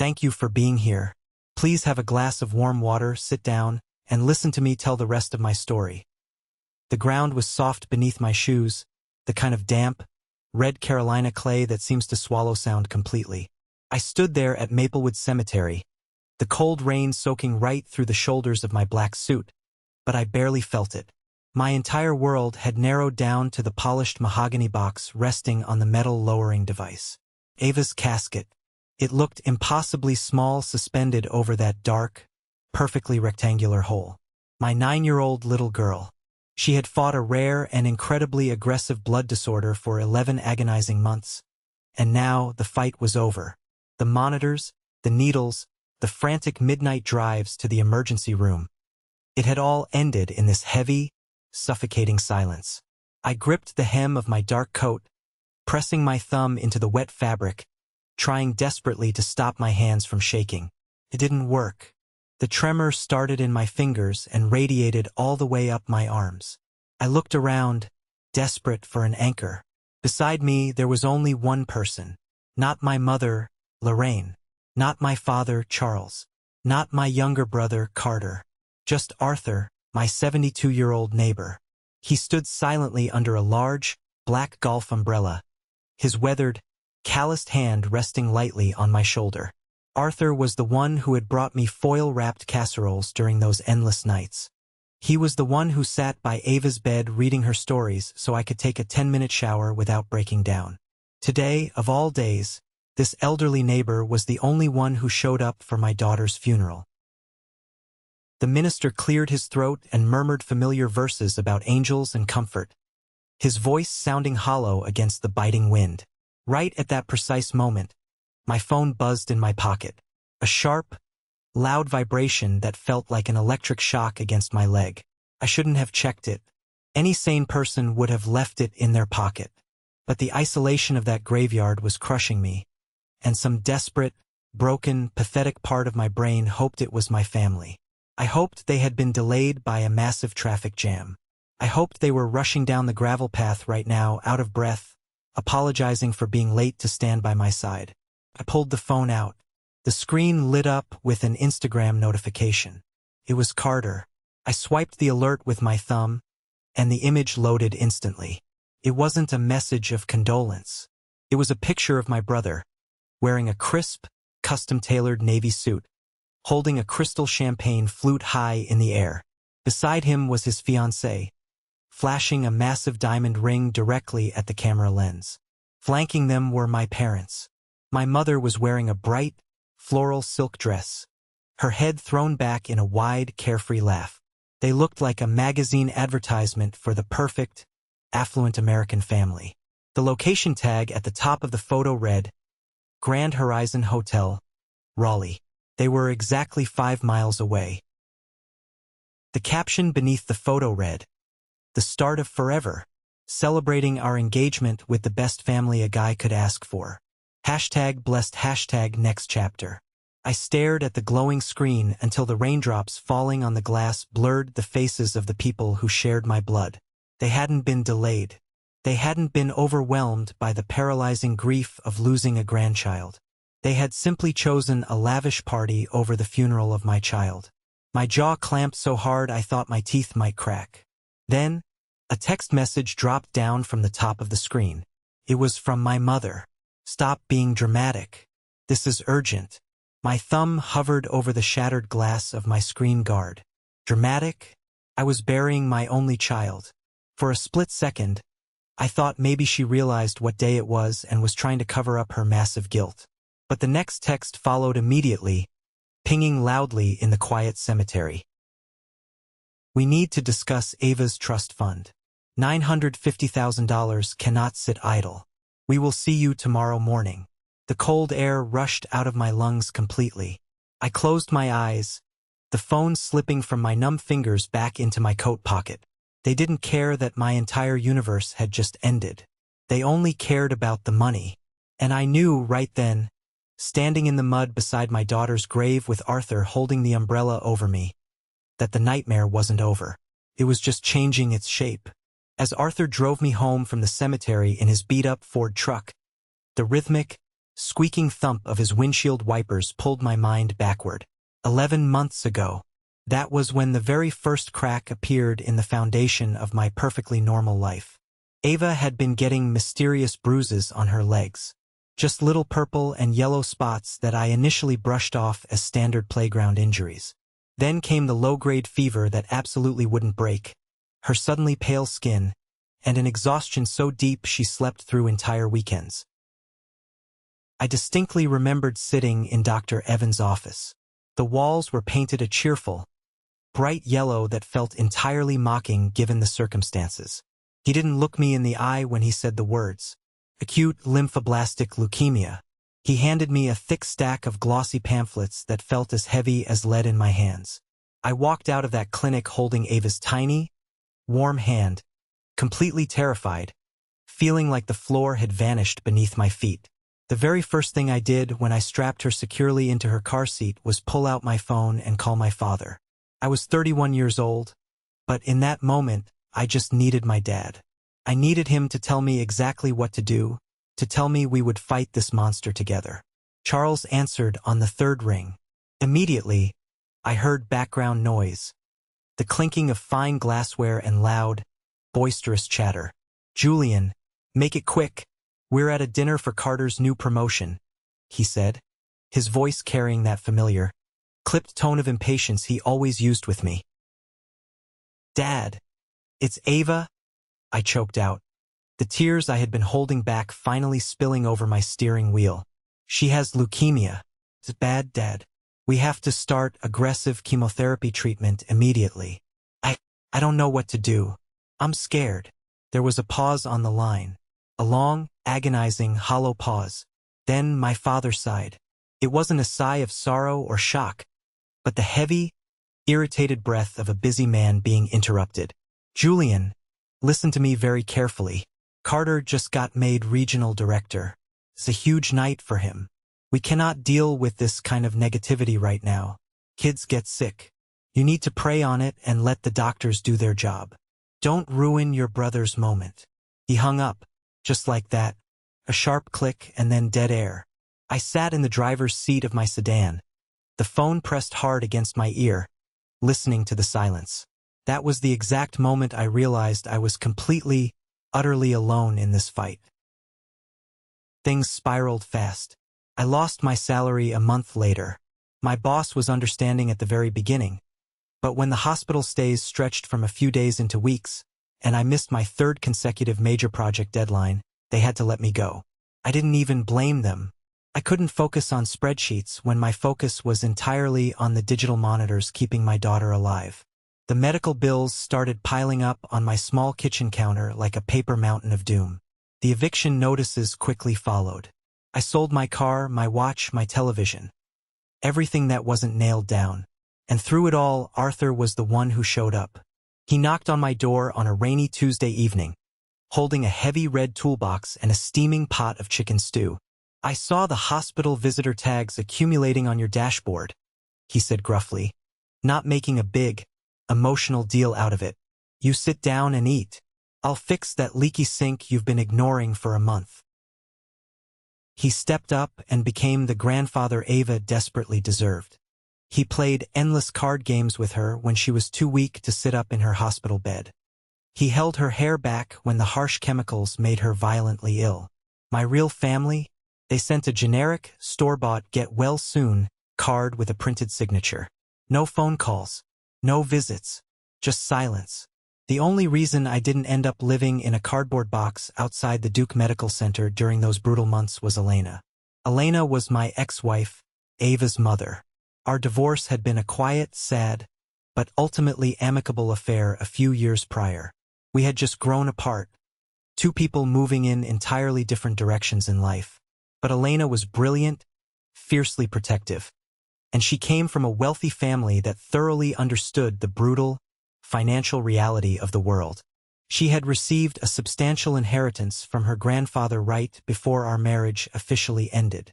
Thank you for being here. Please have a glass of warm water, sit down, and listen to me tell the rest of my story. The ground was soft beneath my shoes, the kind of damp, red Carolina clay that seems to swallow sound completely. I stood there at Maplewood Cemetery, the cold rain soaking right through the shoulders of my black suit, but I barely felt it. My entire world had narrowed down to the polished mahogany box resting on the metal lowering device. Ava's casket. It looked impossibly small suspended over that dark, perfectly rectangular hole. My 9-year-old little girl. She had fought a rare and incredibly aggressive blood disorder for 11 agonizing months. And now the fight was over. The monitors, the needles, the frantic midnight drives to the emergency room. It had all ended in this heavy, suffocating silence. I gripped the hem of my dark coat, pressing my thumb into the wet fabric, trying desperately to stop my hands from shaking. It didn't work. The tremor started in my fingers and radiated all the way up my arms. I looked around, desperate for an anchor. Beside me there was only one person. Not my mother, Lorraine. Not my father, Charles. Not my younger brother, Carter. Just Arthur, my 72-year-old neighbor. He stood silently under a large, black golf umbrella, his weathered, calloused hand resting lightly on my shoulder. Arthur was the one who had brought me foil-wrapped casseroles during those endless nights. He was the one who sat by Ava's bed reading her stories so I could take a 10-minute shower without breaking down. Today, of all days, this elderly neighbor was the only one who showed up for my daughter's funeral. The minister cleared his throat and murmured familiar verses about angels and comfort, his voice sounding hollow against the biting wind. Right at that precise moment, my phone buzzed in my pocket, a sharp, loud vibration that felt like an electric shock against my leg. I shouldn't have checked it. Any sane person would have left it in their pocket. But the isolation of that graveyard was crushing me, and some desperate, broken, pathetic part of my brain hoped it was my family. I hoped they had been delayed by a massive traffic jam. I hoped they were rushing down the gravel path right now, out of breath, apologizing for being late to stand by my side. I pulled the phone out. The screen lit up with an Instagram notification. It was Carter. I swiped the alert with my thumb, and the image loaded instantly. It wasn't a message of condolence. It was a picture of my brother, wearing a crisp, custom-tailored navy suit, holding a crystal champagne flute high in the air. Beside him was his fiancée, flashing a massive diamond ring directly at the camera lens. Flanking them were my parents. My mother was wearing a bright, floral silk dress, her head thrown back in a wide, carefree laugh. They looked like a magazine advertisement for the perfect, affluent American family. The location tag at the top of the photo read, Grand Horizon Hotel, Raleigh. They were exactly 5 miles away. The caption beneath the photo read, The start of forever, celebrating our engagement with the best family a guy could ask for. #blessed #next chapter. I stared at the glowing screen until the raindrops falling on the glass blurred the faces of the people who shared my blood. They hadn't been delayed. They hadn't been overwhelmed by the paralyzing grief of losing a grandchild. They had simply chosen a lavish party over the funeral of my child. My jaw clamped so hard I thought my teeth might crack. Then, a text message dropped down from the top of the screen. It was from my mother. Stop being dramatic. This is urgent. My thumb hovered over the shattered glass of my screen guard. Dramatic? I was burying my only child. For a split second, I thought maybe she realized what day it was and was trying to cover up her massive guilt. But the next text followed immediately, pinging loudly in the quiet cemetery. We need to discuss Ava's trust fund. $950,000 cannot sit idle. We will see you tomorrow morning. The cold air rushed out of my lungs completely. I closed my eyes, the phone slipping from my numb fingers back into my coat pocket. They didn't care that my entire universe had just ended. They only cared about the money. And I knew right then, standing in the mud beside my daughter's grave with Arthur holding the umbrella over me, that the nightmare wasn't over. It was just changing its shape. As Arthur drove me home from the cemetery in his beat-up Ford truck, the rhythmic, squeaking thump of his windshield wipers pulled my mind backward. 11 months ago. That was when the very first crack appeared in the foundation of my perfectly normal life. Ava had been getting mysterious bruises on her legs. Just little purple and yellow spots that I initially brushed off as standard playground injuries. Then came the low-grade fever that absolutely wouldn't break, her suddenly pale skin, and an exhaustion so deep she slept through entire weekends. I distinctly remembered sitting in Dr. Evans' office. The walls were painted a cheerful, bright yellow that felt entirely mocking given the circumstances. He didn't look me in the eye when he said the words, "acute lymphoblastic leukemia." He handed me a thick stack of glossy pamphlets that felt as heavy as lead in my hands. I walked out of that clinic holding Ava's tiny, warm hand, completely terrified, feeling like the floor had vanished beneath my feet. The very first thing I did when I strapped her securely into her car seat was pull out my phone and call my father. I was 31 years old, but in that moment, I just needed my dad. I needed him to tell me exactly what to do, to tell me we would fight this monster together. Charles answered on the third ring. Immediately, I heard background noise, the clinking of fine glassware and loud, boisterous chatter. "Julian, make it quick. We're at a dinner for Carter's new promotion," he said, his voice carrying that familiar, clipped tone of impatience he always used with me. "Dad, it's Ava," I choked out, the tears I had been holding back finally spilling over my steering wheel. "She has leukemia. It's bad, Dad. We have to start aggressive chemotherapy treatment immediately. I don't know what to do. I'm scared." There was a pause on the line. A long, agonizing, hollow pause. Then my father sighed. It wasn't a sigh of sorrow or shock, but the heavy, irritated breath of a busy man being interrupted. "Julian, listen to me very carefully. Carter just got made regional director. It's a huge night for him. We cannot deal with this kind of negativity right now. Kids get sick. You need to pray on it and let the doctors do their job. Don't ruin your brother's moment." He hung up, just like that, a sharp click and then dead air. I sat in the driver's seat of my sedan, the phone pressed hard against my ear, listening to the silence. That was the exact moment I realized I was completely, utterly alone in this fight. Things spiraled fast. I lost my salary a month later. My boss was understanding at the very beginning, but when the hospital stays stretched from a few days into weeks, and I missed my third consecutive major project deadline, they had to let me go. I didn't even blame them. I couldn't focus on spreadsheets when my focus was entirely on the digital monitors keeping my daughter alive. The medical bills started piling up on my small kitchen counter like a paper mountain of doom. The eviction notices quickly followed. I sold my car, my watch, my television. Everything that wasn't nailed down. And through it all, Arthur was the one who showed up. He knocked on my door on a rainy Tuesday evening, holding a heavy red toolbox and a steaming pot of chicken stew. "I saw the hospital visitor tags accumulating on your dashboard," he said gruffly, not making a big, emotional deal out of it. "You sit down and eat. I'll fix that leaky sink you've been ignoring for a month." He stepped up and became the grandfather Ava desperately deserved. He played endless card games with her when she was too weak to sit up in her hospital bed. He held her hair back when the harsh chemicals made her violently ill. My real family? They sent a generic, store-bought get-well-soon card with a printed signature. No phone calls, no visits, just silence. The only reason I didn't end up living in a cardboard box outside the Duke Medical Center during those brutal months was Elena. Elena was my ex-wife, Ava's mother. Our divorce had been a quiet, sad, but ultimately amicable affair a few years prior. We had just grown apart, two people moving in entirely different directions in life. But Elena was brilliant, fiercely protective, and she came from a wealthy family that thoroughly understood the brutal, financial reality of the world. She had received a substantial inheritance from her grandfather right before our marriage officially ended.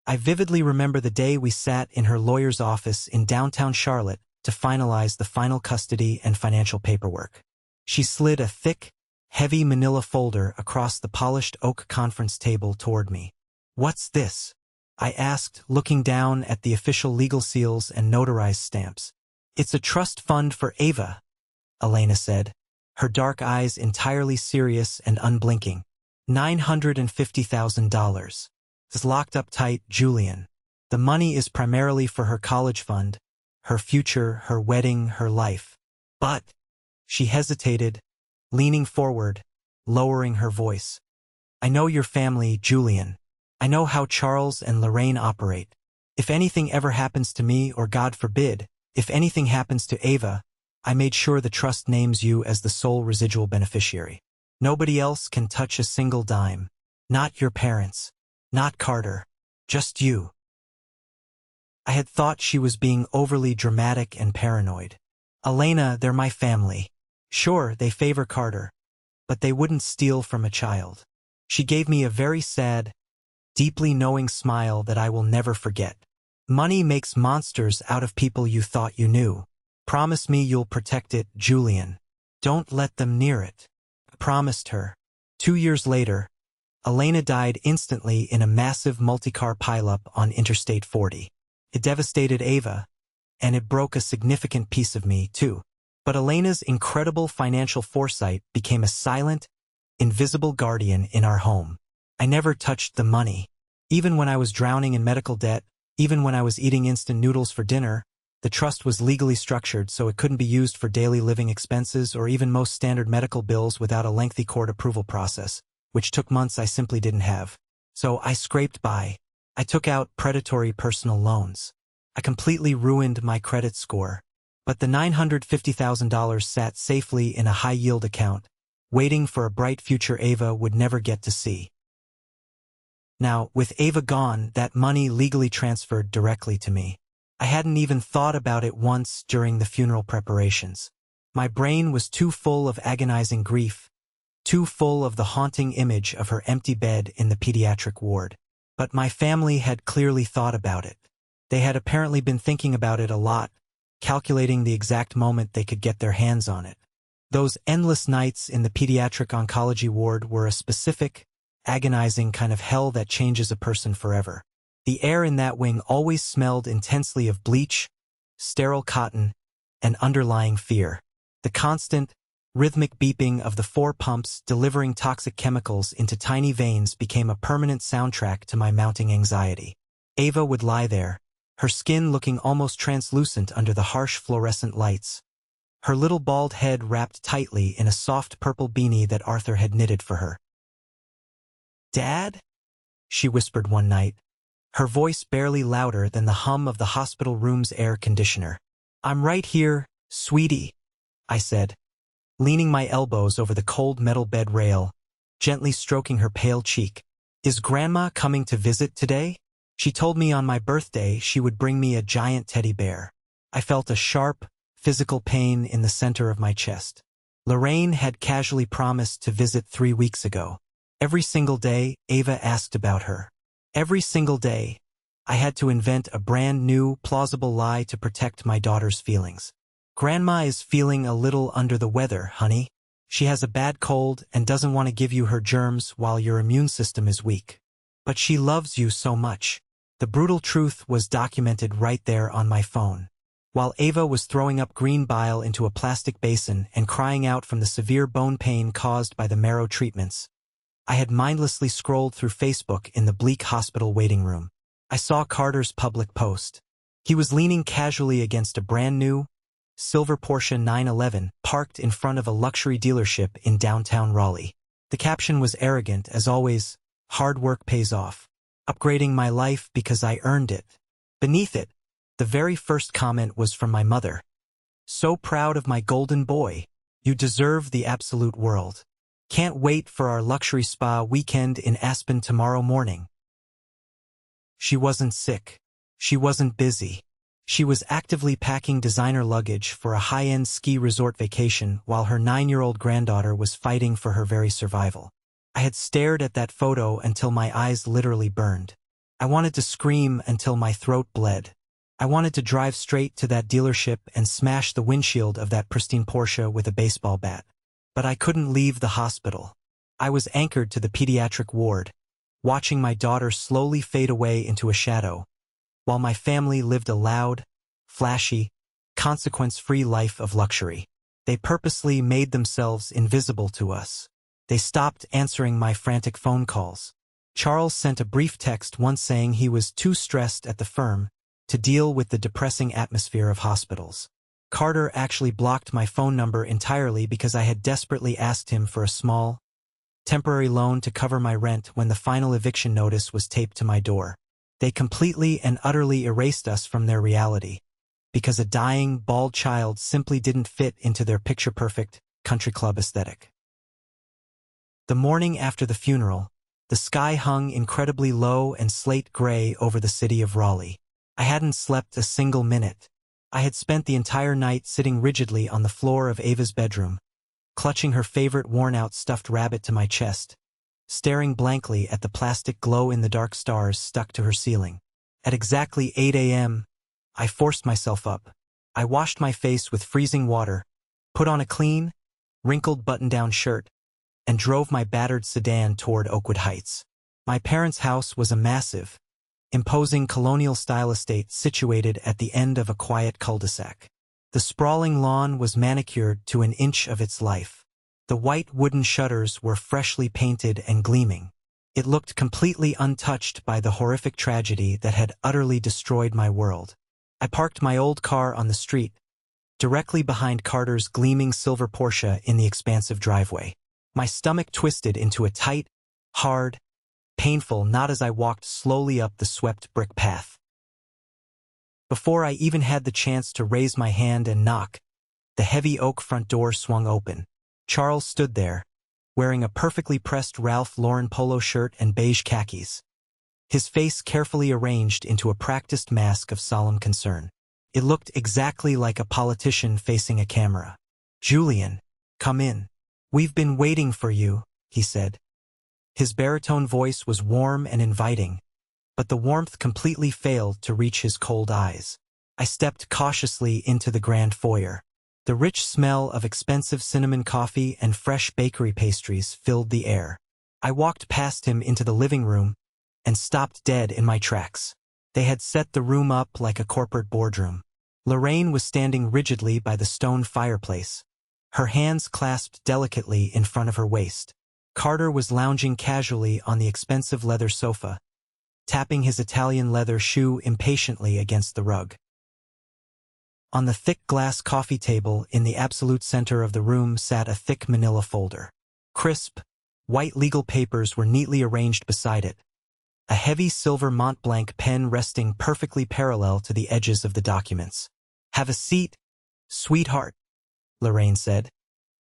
I vividly remember the day we sat in her lawyer's office in downtown Charlotte to finalize the final custody and financial paperwork. She slid a thick, heavy manila folder across the polished oak conference table toward me. "What's this?" I asked, looking down at the official legal seals and notarized stamps. "It's a trust fund for Ava," Elena said, her dark eyes entirely serious and unblinking. $950,000. It's locked up tight, Julian. The money is primarily for her college fund, her future, her wedding, her life. But, she hesitated, leaning forward, lowering her voice. "I know your family, Julian. I know how Charles and Lorraine operate. If anything ever happens to me, or God forbid, if anything happens to Ava, I made sure the trust names you as the sole residual beneficiary. Nobody else can touch a single dime. Not your parents. Not Carter. Just you." I had thought she was being overly dramatic and paranoid. "Elena, they're my family. Sure, they favor Carter, but they wouldn't steal from a child." She gave me a very sad, deeply knowing smile that I will never forget. "Money makes monsters out of people you thought you knew. Promise me you'll protect it, Julian. Don't let them near it." I promised her. 2 years later, Elena died instantly in a massive multi-car pileup on Interstate 40. It devastated Ava, and it broke a significant piece of me, too. But Elena's incredible financial foresight became a silent, invisible guardian in our home. I never touched the money. Even when I was drowning in medical debt, even when I was eating instant noodles for dinner, the trust was legally structured so it couldn't be used for daily living expenses or even most standard medical bills without a lengthy court approval process, which took months I simply didn't have. So I scraped by. I took out predatory personal loans. I completely ruined my credit score. But the $950,000 sat safely in a high-yield account, waiting for a bright future Ava would never get to see. Now, with Ava gone, that money legally transferred directly to me. I hadn't even thought about it once during the funeral preparations. My brain was too full of agonizing grief, too full of the haunting image of her empty bed in the pediatric ward. But my family had clearly thought about it. They had apparently been thinking about it a lot, calculating the exact moment they could get their hands on it. Those endless nights in the pediatric oncology ward were a specific, agonizing kind of hell that changes a person forever. The air in that wing always smelled intensely of bleach, sterile cotton, and underlying fear. The constant, rhythmic beeping of the 4 pumps delivering toxic chemicals into tiny veins became a permanent soundtrack to my mounting anxiety. Ava would lie there, her skin looking almost translucent under the harsh fluorescent lights. Her little bald head wrapped tightly in a soft purple beanie that Arthur had knitted for her. "Dad?" she whispered one night, her voice barely louder than the hum of the hospital room's air conditioner. "I'm right here, sweetie," I said, leaning my elbows over the cold metal bed rail, gently stroking her pale cheek. "Is Grandma coming to visit today? She told me on my birthday she would bring me a giant teddy bear." I felt a sharp, physical pain in the center of my chest. Lorraine had casually promised to visit 3 weeks ago. Every single day, Ava asked about her. Every single day, I had to invent a brand new, plausible lie to protect my daughter's feelings. "Grandma is feeling a little under the weather, honey. She has a bad cold and doesn't want to give you her germs while your immune system is weak. But she loves you so much." The brutal truth was documented right there on my phone. While Ava was throwing up green bile into a plastic basin and crying out from the severe bone pain caused by the marrow treatments, I had mindlessly scrolled through Facebook in the bleak hospital waiting room. I saw Carter's public post. He was leaning casually against a brand new, silver Porsche 911 parked in front of a luxury dealership in downtown Raleigh. The caption was arrogant, as always, "Hard work pays off. Upgrading my life because I earned it." Beneath it, the very first comment was from my mother. "So proud of my golden boy. You deserve the absolute world. Can't wait for our luxury spa weekend in Aspen tomorrow morning." She wasn't sick. She wasn't busy. She was actively packing designer luggage for a high-end ski resort vacation while her 9-year-old granddaughter was fighting for her very survival. I had stared at that photo until my eyes literally burned. I wanted to scream until my throat bled. I wanted to drive straight to that dealership and smash the windshield of that pristine Porsche with a baseball bat. But I couldn't leave the hospital. I was anchored to the pediatric ward, watching my daughter slowly fade away into a shadow, while my family lived a loud, flashy, consequence-free life of luxury. They purposely made themselves invisible to us. They stopped answering my frantic phone calls. Charles sent a brief text once saying he was too stressed at the firm to deal with the depressing atmosphere of hospitals. Carter actually blocked my phone number entirely because I had desperately asked him for a small, temporary loan to cover my rent when the final eviction notice was taped to my door. They completely and utterly erased us from their reality, because a dying, bald child simply didn't fit into their picture-perfect country club aesthetic. The morning after the funeral, the sky hung incredibly low and slate gray over the city of Raleigh. I hadn't slept a single minute. I had spent the entire night sitting rigidly on the floor of Ava's bedroom, clutching her favorite worn-out stuffed rabbit to my chest, staring blankly at the plastic glow-in-the-dark stars stuck to her ceiling. At exactly 8 a.m., I forced myself up. I washed my face with freezing water, put on a clean, wrinkled button-down shirt, and drove my battered sedan toward Oakwood Heights. My parents' house was a massive, imposing colonial-style estate situated at the end of a quiet cul-de-sac. The sprawling lawn was manicured to an inch of its life. The white wooden shutters were freshly painted and gleaming. It looked completely untouched by the horrific tragedy that had utterly destroyed my world. I parked my old car on the street, directly behind Carter's gleaming silver Porsche in the expansive driveway. My stomach twisted into a tight, hard, painful knot as I walked slowly up the swept brick path. Before I even had the chance to raise my hand and knock, the heavy oak front door swung open. Charles stood there, wearing a perfectly pressed Ralph Lauren polo shirt and beige khakis, his face carefully arranged into a practiced mask of solemn concern. It looked exactly like a politician facing a camera. "Julian, come in. We've been waiting for you," he said. His baritone voice was warm and inviting, but the warmth completely failed to reach his cold eyes. I stepped cautiously into the grand foyer. The rich smell of expensive cinnamon coffee and fresh bakery pastries filled the air. I walked past him into the living room and stopped dead in my tracks. They had set the room up like a corporate boardroom. Lorraine was standing rigidly by the stone fireplace, her hands clasped delicately in front of her waist. Carter was lounging casually on the expensive leather sofa, tapping his Italian leather shoe impatiently against the rug. On the thick glass coffee table in the absolute center of the room sat a thick manila folder. Crisp, white legal papers were neatly arranged beside it, a heavy silver Montblanc pen resting perfectly parallel to the edges of the documents. "Have a seat, sweetheart," Lorraine said,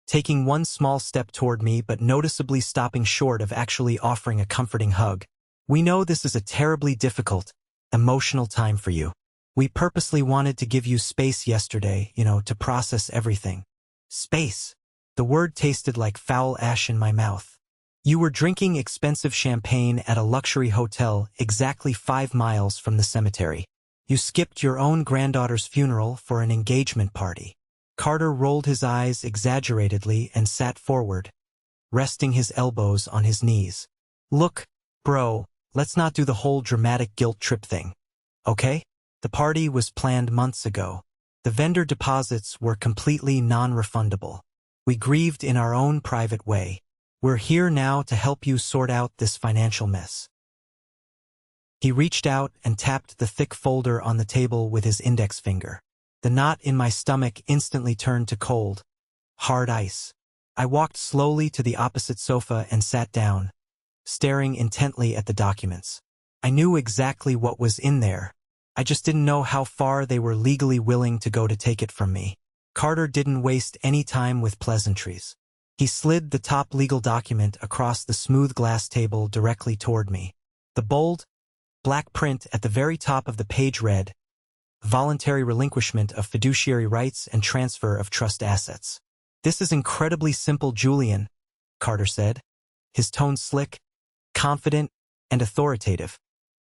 taking one small step toward me but noticeably stopping short of actually offering a comforting hug. "We know this is a terribly difficult, emotional time for you. We purposely wanted to give you space yesterday, to process everything." Space. The word tasted like foul ash in my mouth. You were drinking expensive champagne at a luxury hotel exactly 5 miles from the cemetery. You skipped your own granddaughter's funeral for an engagement party. Carter rolled his eyes exaggeratedly and sat forward, resting his elbows on his knees. "Look, bro, let's not do the whole dramatic guilt trip thing, okay? The party was planned months ago. The vendor deposits were completely non-refundable. We grieved in our own private way. We're here now to help you sort out this financial mess." He reached out and tapped the thick folder on the table with his index finger. The knot in my stomach instantly turned to cold, hard ice. I walked slowly to the opposite sofa and sat down, staring intently at the documents. I knew exactly what was in there. I just didn't know how far they were legally willing to go to take it from me. Carter didn't waste any time with pleasantries. He slid the top legal document across the smooth glass table directly toward me. The bold, black print at the very top of the page read, "Voluntary relinquishment of fiduciary rights and transfer of trust assets." "This is incredibly simple, Julian," Carter said, his tone slick, confident, and authoritative,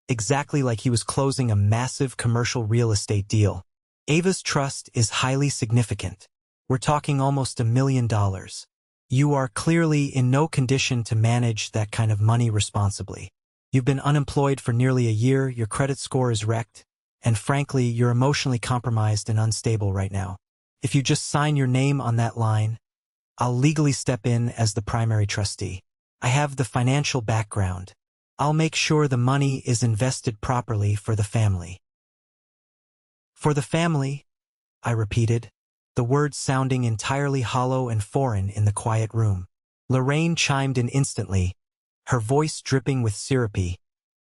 exactly like he was closing a massive commercial real estate deal. "Ava's trust is highly significant. We're talking almost $1 million. You are clearly in no condition to manage that kind of money responsibly. You've been unemployed for nearly a year, your credit score is wrecked, and frankly, you're emotionally compromised and unstable right now. If you just sign your name on that line, I'll legally step in as the primary trustee. I have the financial background. I'll make sure the money is invested properly for the family. For the family, I repeated, the words sounding entirely hollow and foreign in the quiet room. Lorraine chimed in instantly, her voice dripping with syrupy,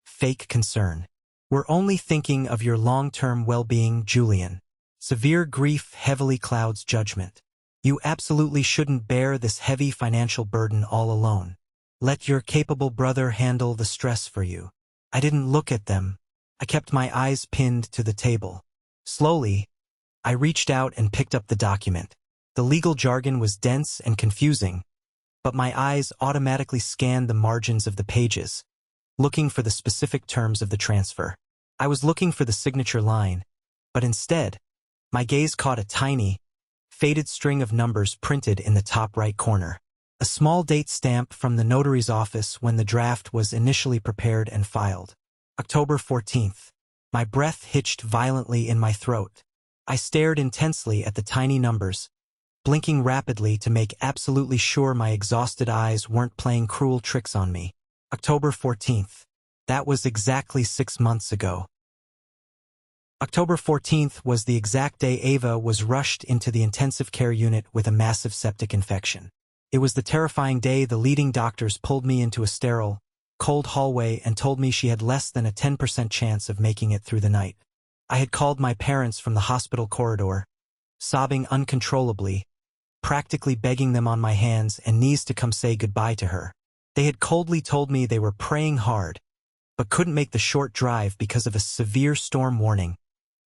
fake concern. We're only thinking of your long-term well-being, Julian. Severe grief heavily clouds judgment. You absolutely shouldn't bear this heavy financial burden all alone. Let your capable brother handle the stress for you. I didn't look at them. I kept my eyes pinned to the table. Slowly, I reached out and picked up the document. The legal jargon was dense and confusing, but my eyes automatically scanned the margins of the pages, looking for the specific terms of the transfer. I was looking for the signature line, but instead, my gaze caught a tiny, faded string of numbers printed in the top right corner. A small date stamp from the notary's office when the draft was initially prepared and filed. October 14th. My breath hitched violently in my throat. I stared intensely at the tiny numbers, blinking rapidly to make absolutely sure my exhausted eyes weren't playing cruel tricks on me. October 14th. That was exactly 6 months ago. October 14th was the exact day Ava was rushed into the intensive care unit with a massive septic infection. It was the terrifying day the leading doctors pulled me into a sterile, cold hallway and told me she had less than a 10% chance of making it through the night. I had called my parents from the hospital corridor, sobbing uncontrollably, practically begging them on my hands and knees to come say goodbye to her. They had coldly told me they were praying hard, but couldn't make the short drive because of a severe storm warning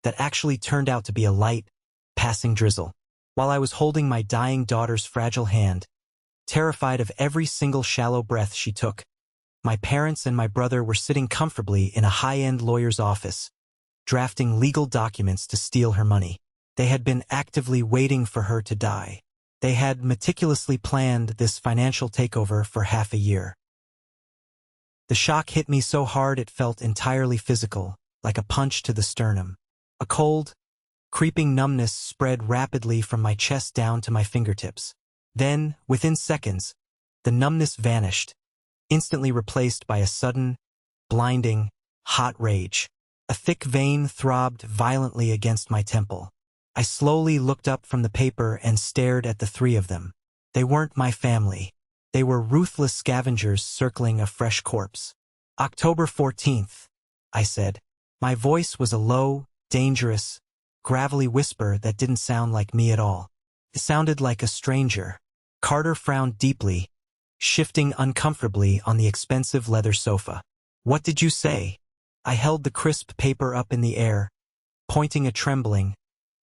that actually turned out to be a light, passing drizzle. While I was holding my dying daughter's fragile hand, terrified of every single shallow breath she took, my parents and my brother were sitting comfortably in a high-end lawyer's office, drafting legal documents to steal her money. They had been actively waiting for her to die. They had meticulously planned this financial takeover for half a year. The shock hit me so hard it felt entirely physical, like a punch to the sternum. A cold, creeping numbness spread rapidly from my chest down to my fingertips. Then, within seconds, the numbness vanished, instantly replaced by a sudden, blinding, hot rage. A thick vein throbbed violently against my temple. I slowly looked up from the paper and stared at the three of them. They weren't my family. They were ruthless scavengers circling a fresh corpse. October 14th, I said. My voice was a low, dangerous, gravelly whisper that didn't sound like me at all. It sounded like a stranger. Carter frowned deeply, shifting uncomfortably on the expensive leather sofa. What did you say? I held the crisp paper up in the air, pointing a trembling,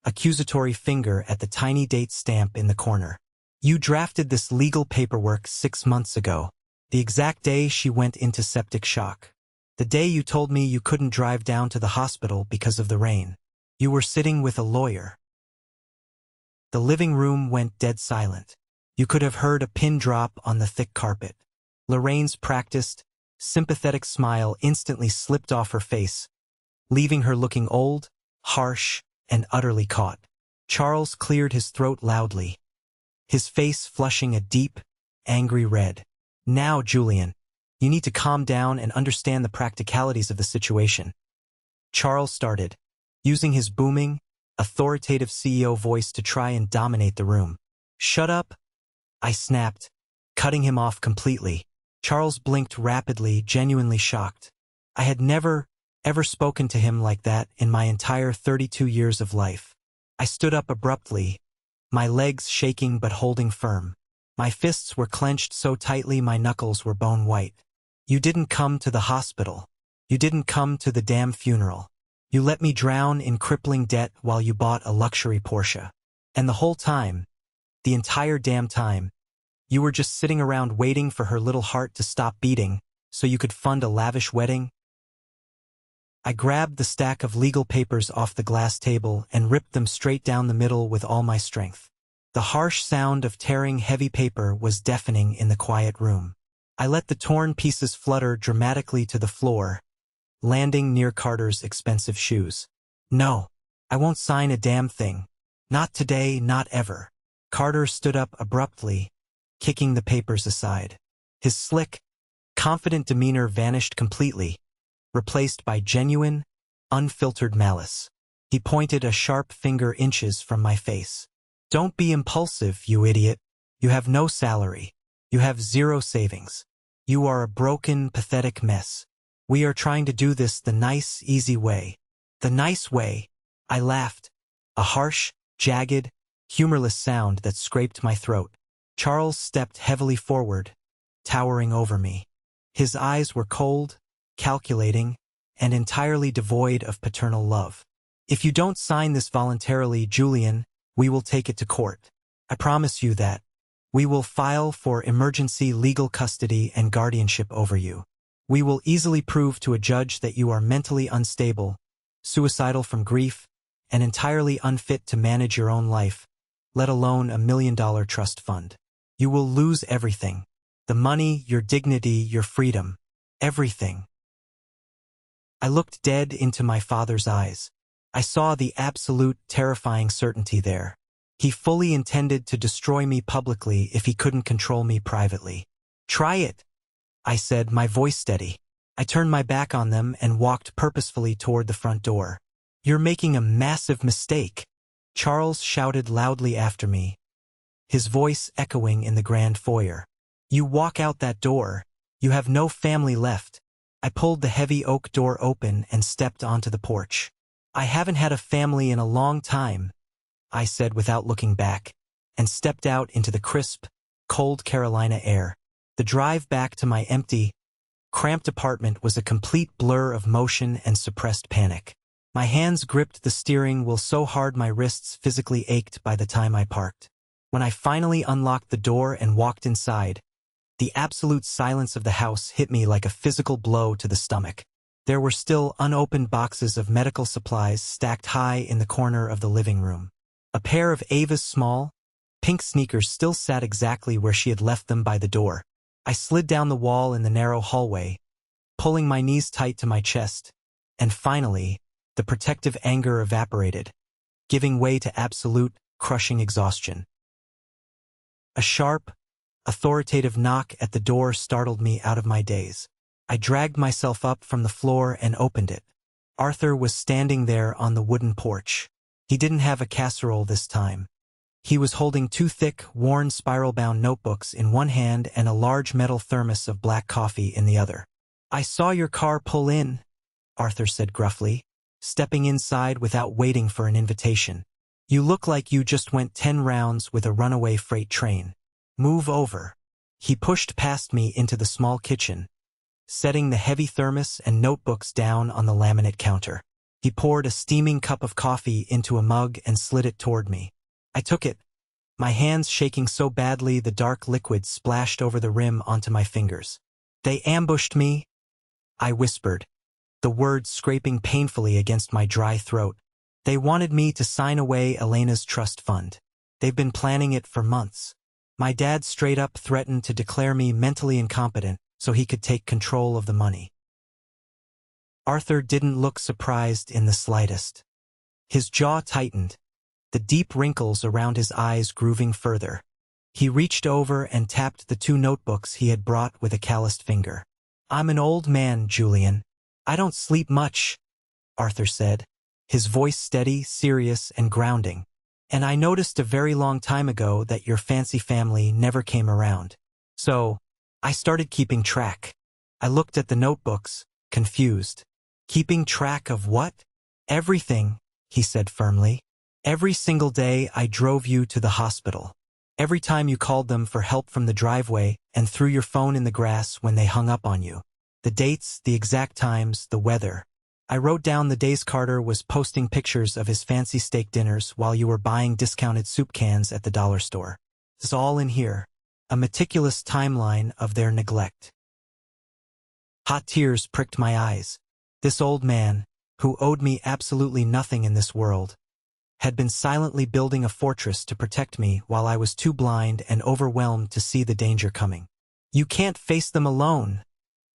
accusatory finger at the tiny date stamp in the corner. You drafted this legal paperwork 6 months ago, the exact day she went into septic shock. The day you told me you couldn't drive down to the hospital because of the rain. You were sitting with a lawyer. The living room went dead silent. You could have heard a pin drop on the thick carpet. Lorraine's practiced, sympathetic smile instantly slipped off her face, leaving her looking old, harsh, and utterly caught. Charles cleared his throat loudly, his face flushing a deep, angry red. Now, Julian, you need to calm down and understand the practicalities of the situation. Charles started, using his booming, authoritative CEO voice to try and dominate the room. Shut up, I snapped, cutting him off completely. Charles blinked rapidly, genuinely shocked. I had never, ever spoken to him like that in my entire 32 years of life. I stood up abruptly, my legs shaking but holding firm. My fists were clenched so tightly my knuckles were bone white. You didn't come to the hospital. You didn't come to the damn funeral. You let me drown in crippling debt while you bought a luxury Porsche. And the whole time, the entire damn time, you were just sitting around waiting for her little heart to stop beating so you could fund a lavish wedding. I grabbed the stack of legal papers off the glass table and ripped them straight down the middle with all my strength. The harsh sound of tearing heavy paper was deafening in the quiet room. I let the torn pieces flutter dramatically to the floor, landing near Carter's expensive shoes. No, I won't sign a damn thing. Not today, not ever. Carter stood up abruptly, kicking the papers aside. His slick, confident demeanor vanished completely, replaced by genuine, unfiltered malice. He pointed a sharp finger inches from my face. Don't be impulsive, you idiot. You have no salary. You have zero savings. You are a broken, pathetic mess. We are trying to do this the nice, easy way. The nice way. I laughed. A harsh, jagged, humorless sound that scraped my throat. Charles stepped heavily forward, towering over me. His eyes were cold, calculating, and entirely devoid of paternal love. If you don't sign this voluntarily, Julian, we will take it to court. I promise you that. We will file for emergency legal custody and guardianship over you. We will easily prove to a judge that you are mentally unstable, suicidal from grief, and entirely unfit to manage your own life, let alone $1 million trust fund. You will lose everything. The money, your dignity, your freedom. Everything. I looked dead into my father's eyes. I saw the absolute, terrifying certainty there. He fully intended to destroy me publicly if he couldn't control me privately. Try it, I said, my voice steady. I turned my back on them and walked purposefully toward the front door. You're making a massive mistake, Charles shouted loudly after me, his voice echoing in the grand foyer. You walk out that door, you have no family left. I pulled the heavy oak door open and stepped onto the porch. I haven't had a family in a long time, I said without looking back, and stepped out into the crisp, cold Carolina air. The drive back to my empty, cramped apartment was a complete blur of motion and suppressed panic. My hands gripped the steering wheel so hard my wrists physically ached by the time I parked. When I finally unlocked the door and walked inside, the absolute silence of the house hit me like a physical blow to the stomach. There were still unopened boxes of medical supplies stacked high in the corner of the living room. A pair of Ava's small, pink sneakers still sat exactly where she had left them by the door. I slid down the wall in the narrow hallway, pulling my knees tight to my chest, and finally, the protective anger evaporated, giving way to absolute, crushing exhaustion. A sharp, authoritative knock at the door startled me out of my daze. I dragged myself up from the floor and opened it. Arthur was standing there on the wooden porch. He didn't have a casserole this time. He was holding two thick, worn spiral-bound notebooks in one hand and a large metal thermos of black coffee in the other. I saw your car pull in, Arthur said gruffly, stepping inside without waiting for an invitation. You look like you just went 10 rounds with a runaway freight train. Move over. He pushed past me into the small kitchen, setting the heavy thermos and notebooks down on the laminate counter. He poured a steaming cup of coffee into a mug and slid it toward me. I took it, my hands shaking so badly the dark liquid splashed over the rim onto my fingers. They ambushed me, I whispered, the words scraping painfully against my dry throat. They wanted me to sign away Elena's trust fund. They've been planning it for months. My dad straight up threatened to declare me mentally incompetent so he could take control of the money. Arthur didn't look surprised in the slightest. His jaw tightened, the deep wrinkles around his eyes grooving further. He reached over and tapped the 2 notebooks he had brought with a calloused finger. I'm an old man, Julian. I don't sleep much, Arthur said, his voice steady, serious, and grounding. And I noticed a very long time ago that your fancy family never came around. So, I started keeping track. I looked at the notebooks, confused. Keeping track of what? Everything, he said firmly. Every single day I drove you to the hospital. Every time you called them for help from the driveway and threw your phone in the grass when they hung up on you. The dates, the exact times, the weather. I wrote down the days Carter was posting pictures of his fancy steak dinners while you were buying discounted soup cans at the dollar store. It's all in here. A meticulous timeline of their neglect. Hot tears pricked my eyes. This old man, who owed me absolutely nothing in this world, had been silently building a fortress to protect me while I was too blind and overwhelmed to see the danger coming. You can't face them alone,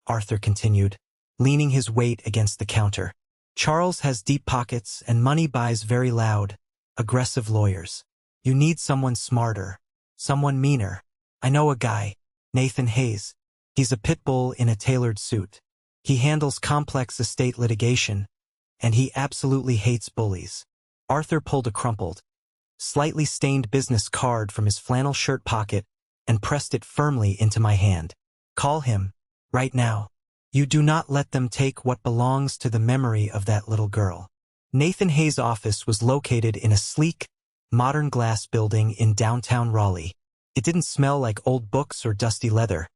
Arthur continued, leaning his weight against the counter. Charles has deep pockets and money buys very loud, aggressive lawyers. You need someone smarter, someone meaner. I know a guy, Nathan Hayes. He's a pit bull in a tailored suit. He handles complex estate litigation, and he absolutely hates bullies. Arthur pulled a crumpled, slightly stained business card from his flannel shirt pocket and pressed it firmly into my hand. Call him, right now. You do not let them take what belongs to the memory of that little girl. Nathan Hayes' office was located in a sleek, modern glass building in downtown Raleigh. It didn't smell like old books or dusty leather.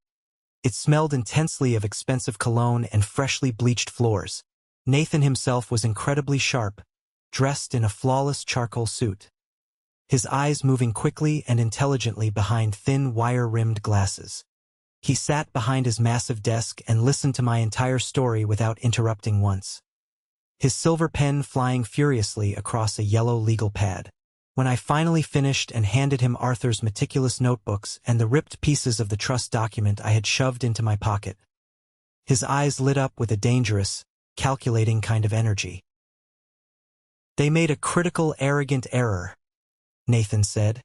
It smelled intensely of expensive cologne and freshly bleached floors. Nathan himself was incredibly sharp, dressed in a flawless charcoal suit, his eyes moving quickly and intelligently behind thin wire-rimmed glasses. He sat behind his massive desk and listened to my entire story without interrupting once, his silver pen flying furiously across a yellow legal pad. When I finally finished and handed him Arthur's meticulous notebooks and the ripped pieces of the trust document I had shoved into my pocket, his eyes lit up with a dangerous, calculating kind of energy. They made a critical, arrogant error, Nathan said,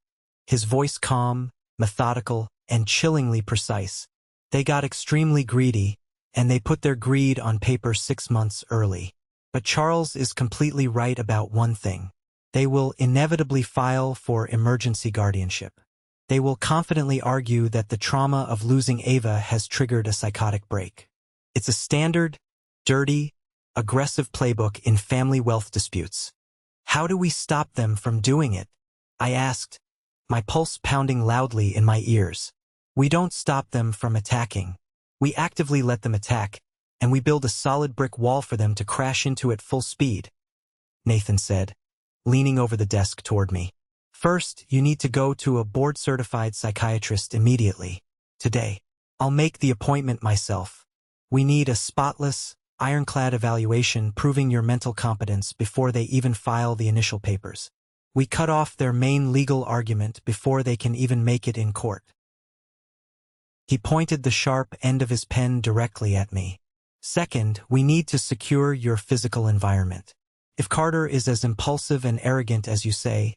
his voice calm, methodical, and chillingly precise. They got extremely greedy, and they put their greed on paper 6 months early. But Charles is completely right about one thing. They will inevitably file for emergency guardianship. They will confidently argue that the trauma of losing Ava has triggered a psychotic break. It's a standard, dirty, aggressive playbook in family wealth disputes. How do we stop them from doing it? I asked, my pulse pounding loudly in my ears. We don't stop them from attacking. We actively let them attack, and we build a solid brick wall for them to crash into at full speed, Nathan said, leaning over the desk toward me. First, you need to go to a board-certified psychiatrist immediately. Today. I'll make the appointment myself. We need a spotless, ironclad evaluation proving your mental competence before they even file the initial papers. We cut off their main legal argument before they can even make it in court. He pointed the sharp end of his pen directly at me. Second, we need to secure your physical environment. If Carter is as impulsive and arrogant as you say,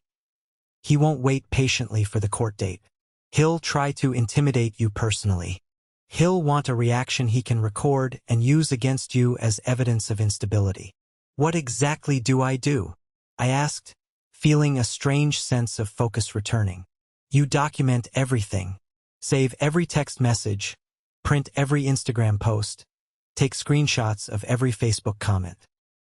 he won't wait patiently for the court date. He'll try to intimidate you personally. He'll want a reaction he can record and use against you as evidence of instability. What exactly do? I asked, feeling a strange sense of focus returning. You document everything. Save every text message, print every Instagram post, take screenshots of every Facebook comment.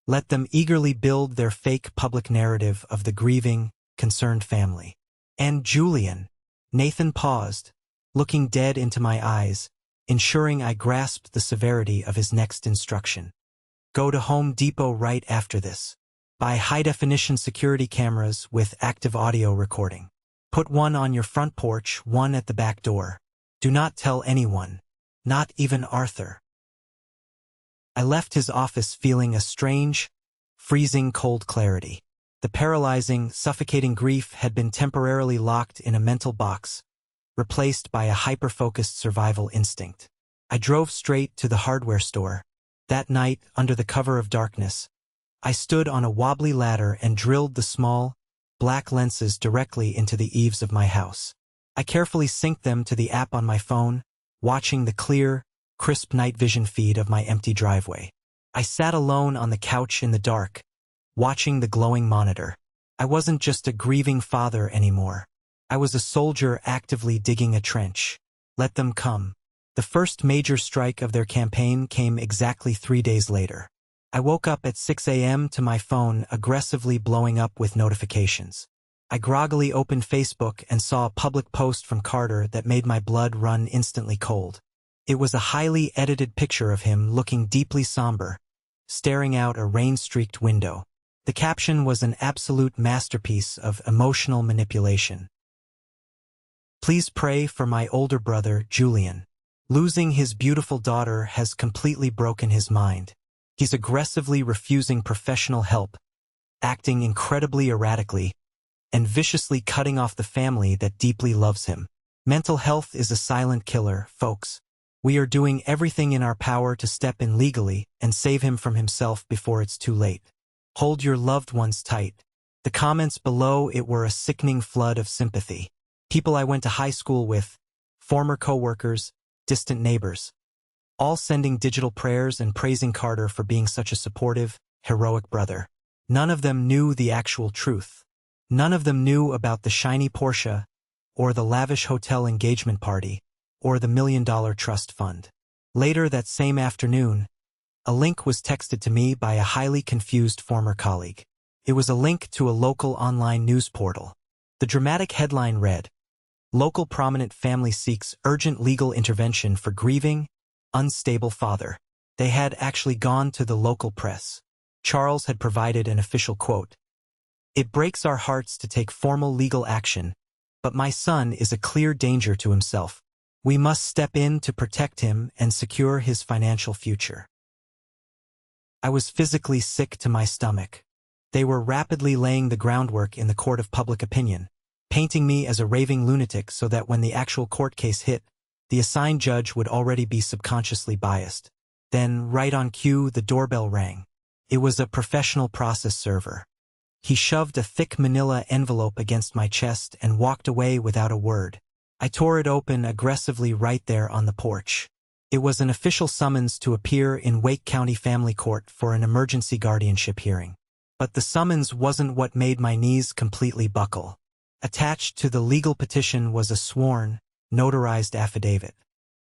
Let them eagerly build their fake public narrative of the grieving, concerned family. And Julian. Nathan paused, looking dead into my eyes, ensuring I grasped the severity of his next instruction. Go to Home Depot right after this. Buy high-definition security cameras with active audio recording. Put one on your front porch, one at the back door. Do not tell anyone, not even Arthur. I left his office feeling a strange, freezing cold clarity. The paralyzing, suffocating grief had been temporarily locked in a mental box, replaced by a hyper-focused survival instinct. I drove straight to the hardware store. That night, under the cover of darkness, I stood on a wobbly ladder and drilled the small, black lenses directly into the eaves of my house. I carefully synced them to the app on my phone, watching the clear, crisp night vision feed of my empty driveway. I sat alone on the couch in the dark, watching the glowing monitor. I wasn't just a grieving father anymore. I was a soldier actively digging a trench. Let them come. The first major strike of their campaign came exactly 3 days later. I woke up at 6 a.m. to my phone aggressively blowing up with notifications. I groggily opened Facebook and saw a public post from Carter that made my blood run instantly cold. It was a highly edited picture of him looking deeply somber, staring out a rain-streaked window. The caption was an absolute masterpiece of emotional manipulation. Please pray for my older brother, Julian. Losing his beautiful daughter has completely broken his mind. He's aggressively refusing professional help, acting incredibly erratically, and viciously cutting off the family that deeply loves him. Mental health is a silent killer, folks. We are doing everything in our power to step in legally and save him from himself before it's too late. Hold your loved ones tight. The comments below it were a sickening flood of sympathy. People I went to high school with, former co-workers, distant neighbors, all sending digital prayers and praising Carter for being such a supportive, heroic brother. None of them knew the actual truth. None of them knew about the shiny Porsche, or the lavish hotel engagement party, or the $1 million trust fund. Later that same afternoon, a link was texted to me by a highly confused former colleague. It was a link to a local online news portal. The dramatic headline read, "Local prominent family seeks urgent legal intervention for grieving, unstable father." They had actually gone to the local press. Charles had provided an official quote. "It breaks our hearts to take formal legal action, but my son is a clear danger to himself. We must step in to protect him and secure his financial future." I was physically sick to my stomach. They were rapidly laying the groundwork in the court of public opinion, painting me as a raving lunatic so that when the actual court case hit, the assigned judge would already be subconsciously biased. Then, right on cue, the doorbell rang. It was a professional process server. He shoved a thick manila envelope against my chest and walked away without a word. I tore it open aggressively right there on the porch. It was an official summons to appear in Wake County Family Court for an emergency guardianship hearing. But the summons wasn't what made my knees completely buckle. Attached to the legal petition was a sworn, notarized affidavit.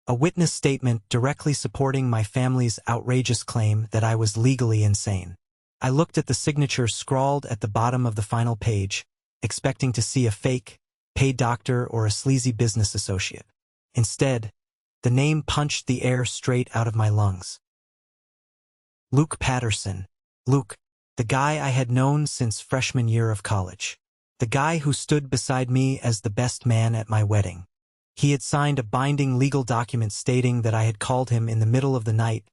A witness statement directly supporting my family's outrageous claim that I was legally insane. I looked at the signature scrawled at the bottom of the final page, expecting to see a fake, paid doctor or a sleazy business associate. Instead, the name punched the air straight out of my lungs. Luke Patterson. Luke, the guy I had known since freshman year of college. The guy who stood beside me as the best man at my wedding. He had signed a binding legal document stating that I had called him in the middle of the night,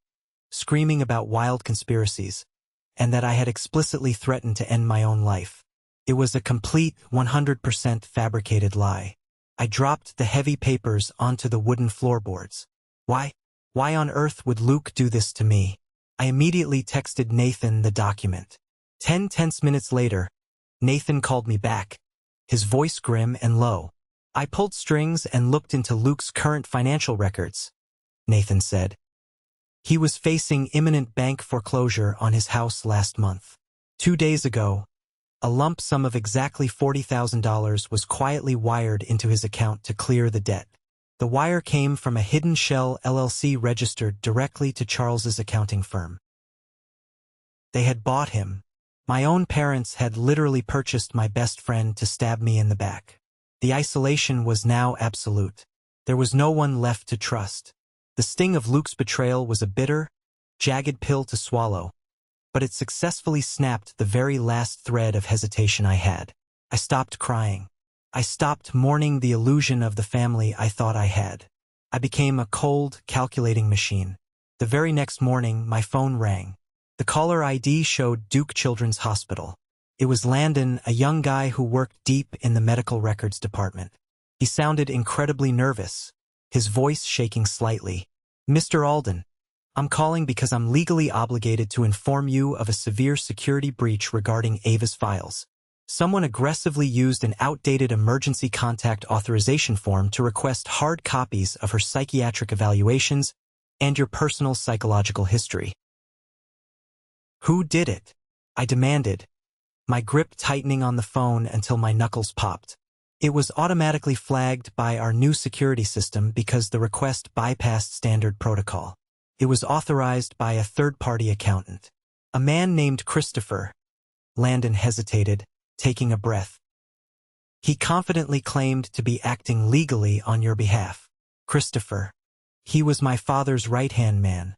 screaming about wild conspiracies, and that I had explicitly threatened to end my own life. It was a complete 100% fabricated lie. I dropped the heavy papers onto the wooden floorboards. Why on earth would Luke do this to me? I immediately texted Nathan the document. 10 tense minutes later, Nathan called me back, his voice grim and low. "I pulled strings and looked into Luke's current financial records," Nathan said. "He was facing imminent bank foreclosure on his house last month. 2 days ago, a lump sum of exactly $40,000 was quietly wired into his account to clear the debt. The wire came from a hidden shell LLC registered directly to Charles's accounting firm. They had bought him. My own parents had literally purchased my best friend to stab me in the back. The isolation was now absolute. There was no one left to trust. The sting of Luke's betrayal was a bitter, jagged pill to swallow, but it successfully snapped the very last thread of hesitation I had. I stopped crying. I stopped mourning the illusion of the family I thought I had. I became a cold, calculating machine. The very next morning, my phone rang. The caller ID showed Duke Children's Hospital. It was Landon, a young guy who worked deep in the medical records department. He sounded incredibly nervous, his voice shaking slightly. "Mr. Alden, I'm calling because I'm legally obligated to inform you of a severe security breach regarding Ava's files. Someone aggressively used an outdated emergency contact authorization form to request hard copies of her psychiatric evaluations and your personal psychological history." "Who did it?" I demanded, my grip tightening on the phone until my knuckles popped. It was automatically flagged by our new security system because the request bypassed standard protocol. It was authorized by a third-party accountant. "A man named Christopher." Landon hesitated, taking a breath. "He confidently claimed to be acting legally on your behalf." Christopher. He was my father's right-hand man,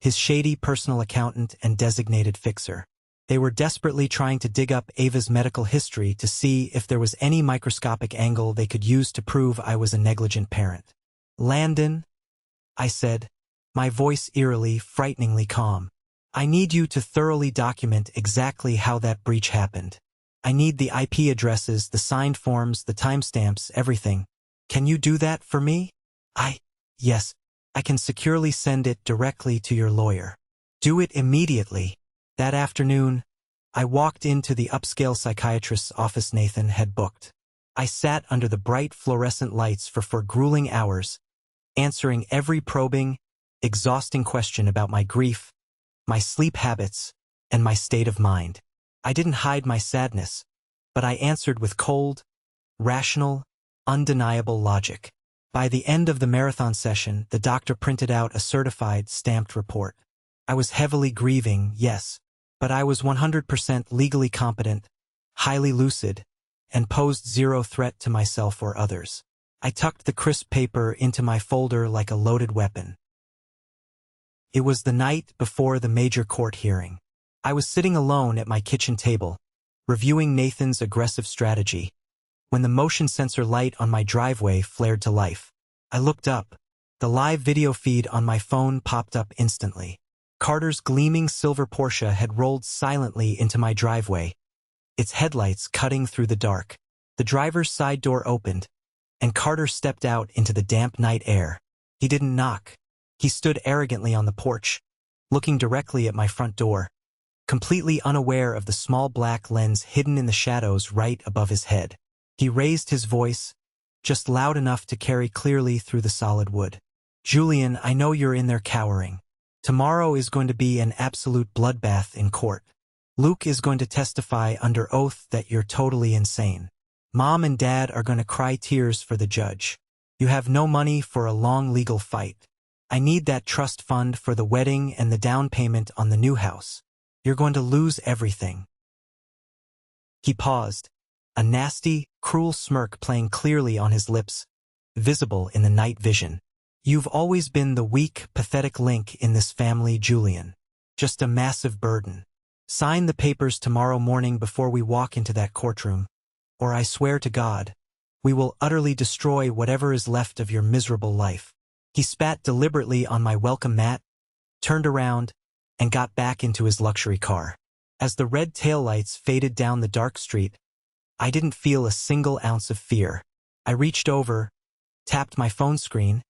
his shady personal accountant and designated fixer. They were desperately trying to dig up Ava's medical history to see if there was any microscopic angle they could use to prove I was a negligent parent. "Landon," I said, my voice eerily, frighteningly calm. "I need you to thoroughly document exactly how that breach happened. I need the IP addresses, the signed forms, the timestamps, everything. Can you do that for me?" Yes, I can securely send it directly to your lawyer. Do it immediately. That afternoon, I walked into the upscale psychiatrist's office Nathan had booked. I sat under the bright fluorescent lights for 4 grueling hours, answering every probing, exhausting question about my grief, my sleep habits, and my state of mind. I didn't hide my sadness, but I answered with cold, rational, undeniable logic. By the end of the marathon session, the doctor printed out a certified, stamped report. I was heavily grieving, yes, but I was 100% legally competent, highly lucid, and posed zero threat to myself or others. I tucked the crisp paper into my folder like a loaded weapon. It was the night before the major court hearing. I was sitting alone at my kitchen table, reviewing Nathan's aggressive strategy, when the motion sensor light on my driveway flared to life. I looked up. The live video feed on my phone popped up instantly. Carter's gleaming silver Porsche had rolled silently into my driveway, its headlights cutting through the dark. The driver's side door opened, and Carter stepped out into the damp night air. He didn't knock. He stood arrogantly on the porch, looking directly at my front door, completely unaware of the small black lens hidden in the shadows right above his head. He raised his voice, just loud enough to carry clearly through the solid wood. "Julian, I know you're in there cowering. Tomorrow is going to be an absolute bloodbath in court. Luke is going to testify under oath that you're totally insane. Mom and Dad are going to cry tears for the judge. You have no money for a long legal fight. I need that trust fund for the wedding and the down payment on the new house. You're going to lose everything." He paused, a nasty, cruel smirk playing clearly on his lips, visible in the night vision. "You've always been the weak, pathetic link in this family, Julian. Just a massive burden. Sign the papers tomorrow morning before we walk into that courtroom, or I swear to God, we will utterly destroy whatever is left of your miserable life." He spat deliberately on my welcome mat, turned around, and got back into his luxury car. As the red taillights faded down the dark street, I didn't feel a single ounce of fear. I reached over, tapped my phone screen,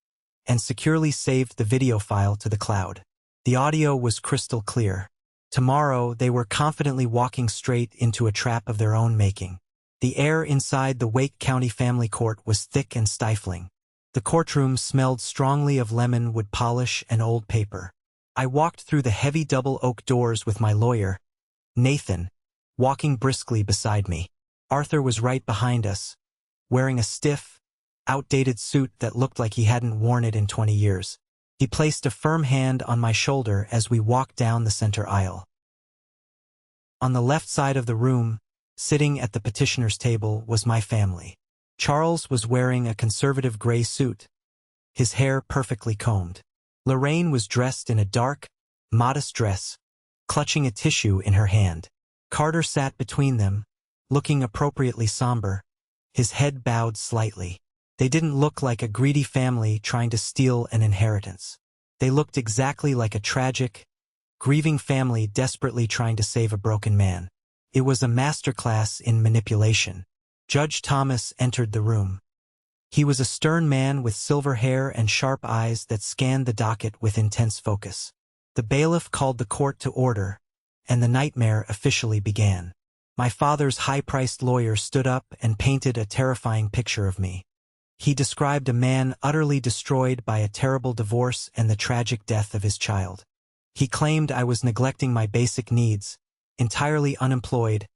and securely saved the video file to the cloud. The audio was crystal clear. Tomorrow, they were confidently walking straight into a trap of their own making. The air inside the Wake County Family Court was thick and stifling. The courtroom smelled strongly of lemon wood polish and old paper. I walked through the heavy double oak doors with my lawyer, Nathan, walking briskly beside me. Arthur was right behind us, wearing a stiff, outdated suit that looked like he hadn't worn it in 20 years. He placed a firm hand on my shoulder as we walked down the center aisle. On the left side of the room, sitting at the petitioner's table, was my family. Charles was wearing a conservative gray suit, his hair perfectly combed. Lorraine was dressed in a dark, modest dress, clutching a tissue in her hand. Carter sat between them, looking appropriately somber, his head bowed slightly. They didn't look like a greedy family trying to steal an inheritance. They looked exactly like a tragic, grieving family desperately trying to save a broken man. It was a masterclass in manipulation. Judge Thomas entered the room. He was a stern man with silver hair and sharp eyes that scanned the docket with intense focus. The bailiff called the court to order, and the nightmare officially began. My father's high-priced lawyer stood up and painted a terrifying picture of me. He described a man utterly destroyed by a terrible divorce and the tragic death of his child. He claimed I was neglecting my basic needs, entirely unemployed,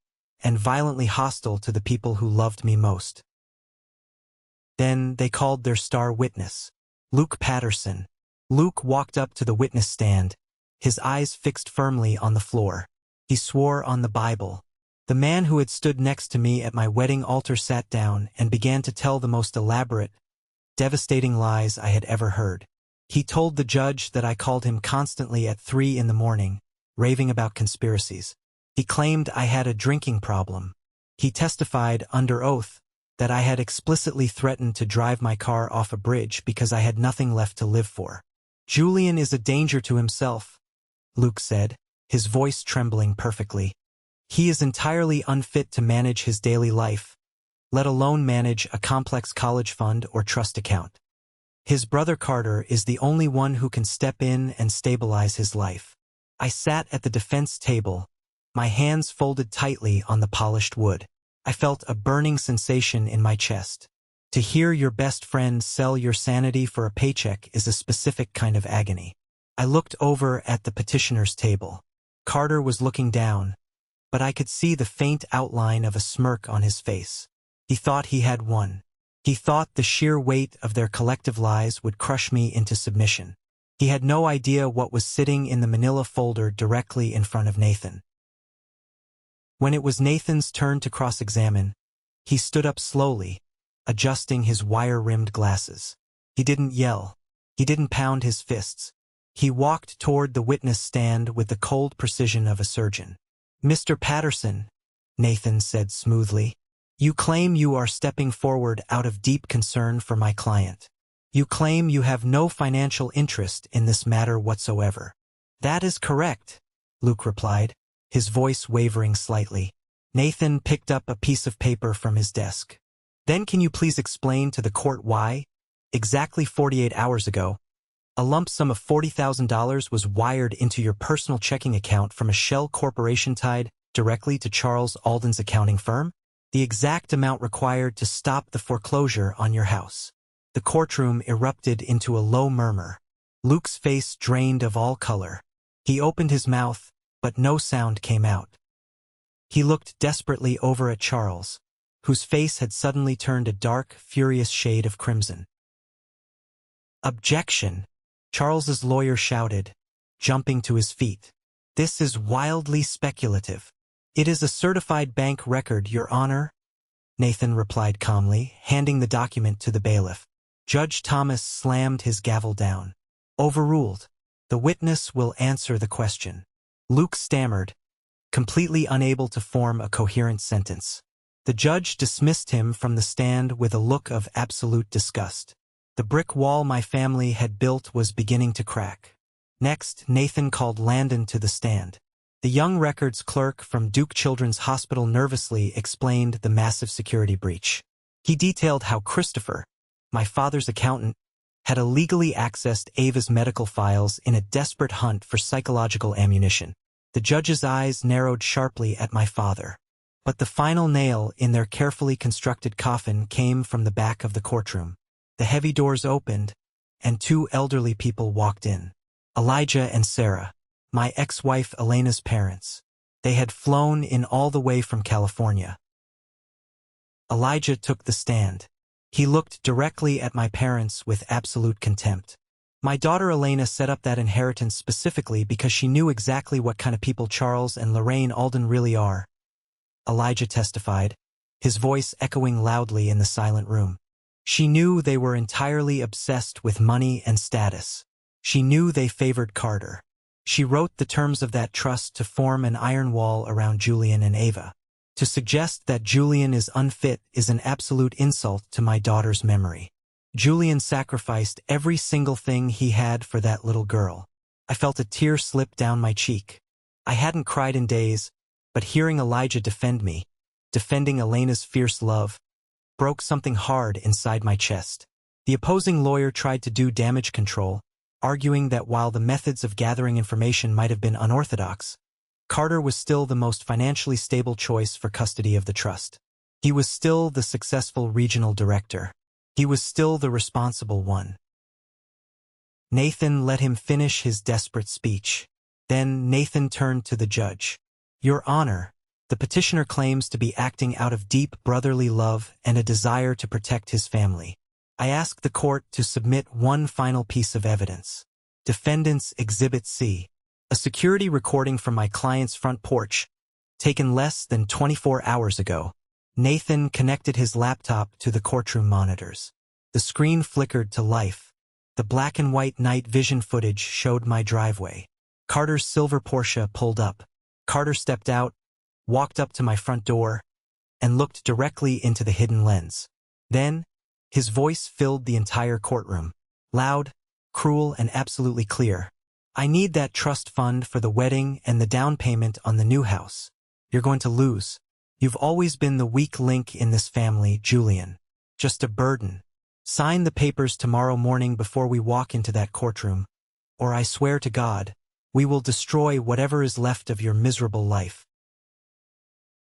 and violently hostile to the people who loved me most. Then they called their star witness, Luke Patterson. Luke walked up to the witness stand, his eyes fixed firmly on the floor. He swore on the Bible. The man who had stood next to me at my wedding altar sat down and began to tell the most elaborate, devastating lies I had ever heard. He told the judge that I called him constantly at 3 a.m, raving about conspiracies. He claimed I had a drinking problem. He testified under oath that I had explicitly threatened to drive my car off a bridge because I had nothing left to live for. "Julian is a danger to himself," Luke said, his voice trembling perfectly. "He is entirely unfit to manage his daily life, let alone manage a complex college fund or trust account. His brother Carter is the only one who can step in and stabilize his life. I sat at the defense table, my hands folded tightly on the polished wood. I felt a burning sensation in my chest. To hear your best friend sell your sanity for a paycheck is a specific kind of agony. I looked over at the petitioner's table. Carter was looking down, but I could see the faint outline of a smirk on his face. He thought he had won. He thought the sheer weight of their collective lies would crush me into submission. He had no idea what was sitting in the manila folder directly in front of Nathan. When it was Nathan's turn to cross-examine, he stood up slowly, adjusting his wire-rimmed glasses. He didn't yell. He didn't pound his fists. He walked toward the witness stand with the cold precision of a surgeon. "Mr. Patterson," Nathan said smoothly, "you claim you are stepping forward out of deep concern for my client. You claim you have no financial interest in this matter whatsoever." "That is correct," Luke replied, his voice wavering slightly. Nathan picked up a piece of paper from his desk. "Then can you please explain to the court why, exactly 48 hours ago, a lump sum of $40,000 was wired into your personal checking account from a shell corporation tied directly to Charles Alden's accounting firm? The exact amount required to stop the foreclosure on your house." The courtroom erupted into a low murmur. Luke's face drained of all color. He opened his mouth, but no sound came out. He looked desperately over at Charles, whose face had suddenly turned a dark, furious shade of crimson. "Objection!" Charles's lawyer shouted, jumping to his feet. "This is wildly speculative." "It is a certified bank record, Your Honor," Nathan replied calmly, handing the document to the bailiff. Judge Thomas slammed his gavel down. "Overruled. The witness will answer the question." Luke stammered, completely unable to form a coherent sentence. The judge dismissed him from the stand with a look of absolute disgust. The brick wall my family had built was beginning to crack. Next, Nathan called Landon to the stand. The young records clerk from Duke Children's Hospital nervously explained the massive security breach. He detailed how Christopher, my father's accountant, had illegally accessed Ava's medical files in a desperate hunt for psychological ammunition. The judge's eyes narrowed sharply at my father. But the final nail in their carefully constructed coffin came from the back of the courtroom. The heavy doors opened, and two elderly people walked in. Elijah and Sarah, my ex-wife Elena's parents. They had flown in all the way from California. Elijah took the stand. He looked directly at my parents with absolute contempt. "My daughter Elena set up that inheritance specifically because she knew exactly what kind of people Charles and Lorraine Alden really are," Elijah testified, his voice echoing loudly in the silent room. "She knew they were entirely obsessed with money and status. She knew they favored Carter. She wrote the terms of that trust to form an iron wall around Julian and Ava. To suggest that Julian is unfit is an absolute insult to my daughter's memory. Julian sacrificed every single thing he had for that little girl." I felt a tear slip down my cheek. I hadn't cried in days, but hearing Elijah defend me, defending Elena's fierce love, broke something hard inside my chest. The opposing lawyer tried to do damage control, arguing that while the methods of gathering information might have been unorthodox, Carter was still the most financially stable choice for custody of the trust. He was still the successful regional director. He was still the responsible one. Nathan let him finish his desperate speech. Then Nathan turned to the judge. "Your Honor, the petitioner claims to be acting out of deep brotherly love and a desire to protect his family. I ask the court to submit one final piece of evidence. Defendant's Exhibit C, a security recording from my client's front porch, taken less than 24 hours ago." Nathan connected his laptop to the courtroom monitors. The screen flickered to life. The black and white night vision footage showed my driveway. Carter's silver Porsche pulled up. Carter stepped out, walked up to my front door, and looked directly into the hidden lens. Then, his voice filled the entire courtroom. Loud, cruel, and absolutely clear. "I need that trust fund for the wedding and the down payment on the new house. You're going to lose. You've always been the weak link in this family, Julian. Just a burden. Sign the papers tomorrow morning before we walk into that courtroom, or I swear to God, we will destroy whatever is left of your miserable life."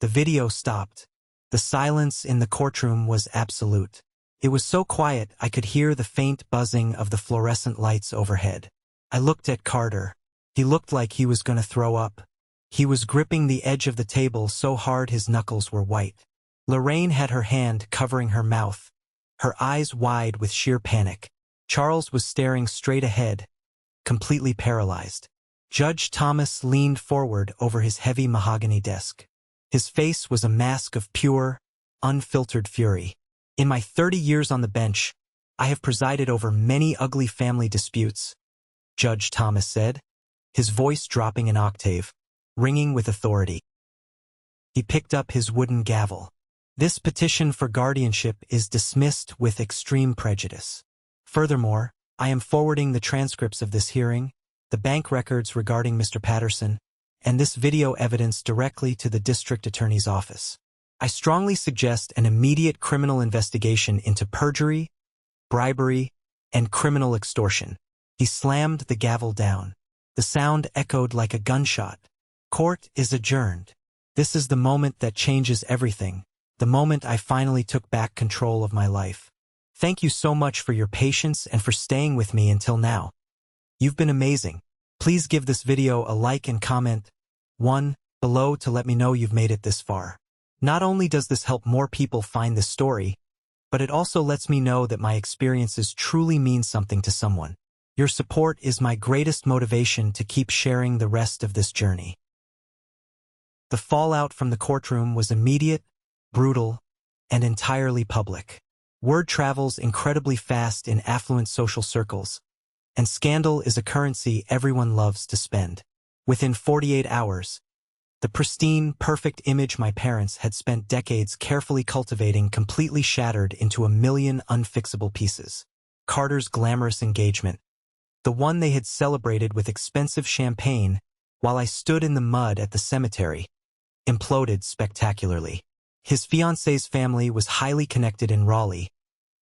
The video stopped. The silence in the courtroom was absolute. It was so quiet I could hear the faint buzzing of the fluorescent lights overhead. I looked at Carter. He looked like he was going to throw up. He was gripping the edge of the table so hard his knuckles were white. Lorraine had her hand covering her mouth, her eyes wide with sheer panic. Charles was staring straight ahead, completely paralyzed. Judge Thomas leaned forward over his heavy mahogany desk. His face was a mask of pure, unfiltered fury. "In my 30 years on the bench, I have presided over many ugly family disputes," Judge Thomas said, his voice dropping an octave, ringing with authority. He picked up his wooden gavel. "This petition for guardianship is dismissed with extreme prejudice. Furthermore, I am forwarding the transcripts of this hearing, the bank records regarding Mr. Patterson, and this video evidence directly to the district attorney's office. I strongly suggest an immediate criminal investigation into perjury, bribery, and criminal extortion." He slammed the gavel down. The sound echoed like a gunshot. "Court is adjourned. This is the moment that changes everything, the moment I finally took back control of my life. Thank you so much for your patience and for staying with me until now. You've been amazing. Please give this video a like and comment one below to let me know you've made it this far. Not only does this help more people find this story, but it also lets me know that my experiences truly mean something to someone. Your support is my greatest motivation to keep sharing the rest of this journey." The fallout from the courtroom was immediate, brutal, and entirely public. Word travels incredibly fast in affluent social circles, and scandal is a currency everyone loves to spend. Within 48 hours, the pristine, perfect image my parents had spent decades carefully cultivating completely shattered into a million unfixable pieces. Carter's glamorous engagement, the one they had celebrated with expensive champagne while I stood in the mud at the cemetery, imploded spectacularly. His fiancée's family was highly connected in Raleigh,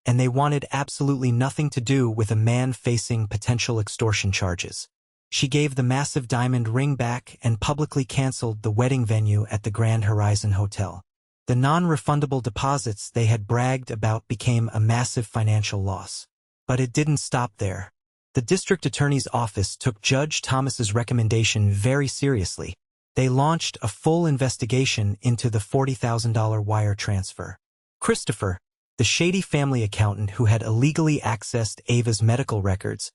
and they wanted absolutely nothing to do with a man facing potential extortion charges. She gave the massive diamond ring back and publicly canceled the wedding venue at the Grand Horizon Hotel. The non-refundable deposits they had bragged about became a massive financial loss. But it didn't stop there. The district attorney's office took Judge Thomas's recommendation very seriously. They launched a full investigation into the $40,000 wire transfer. Christopher, the shady family accountant who had illegally accessed Ava's medical records,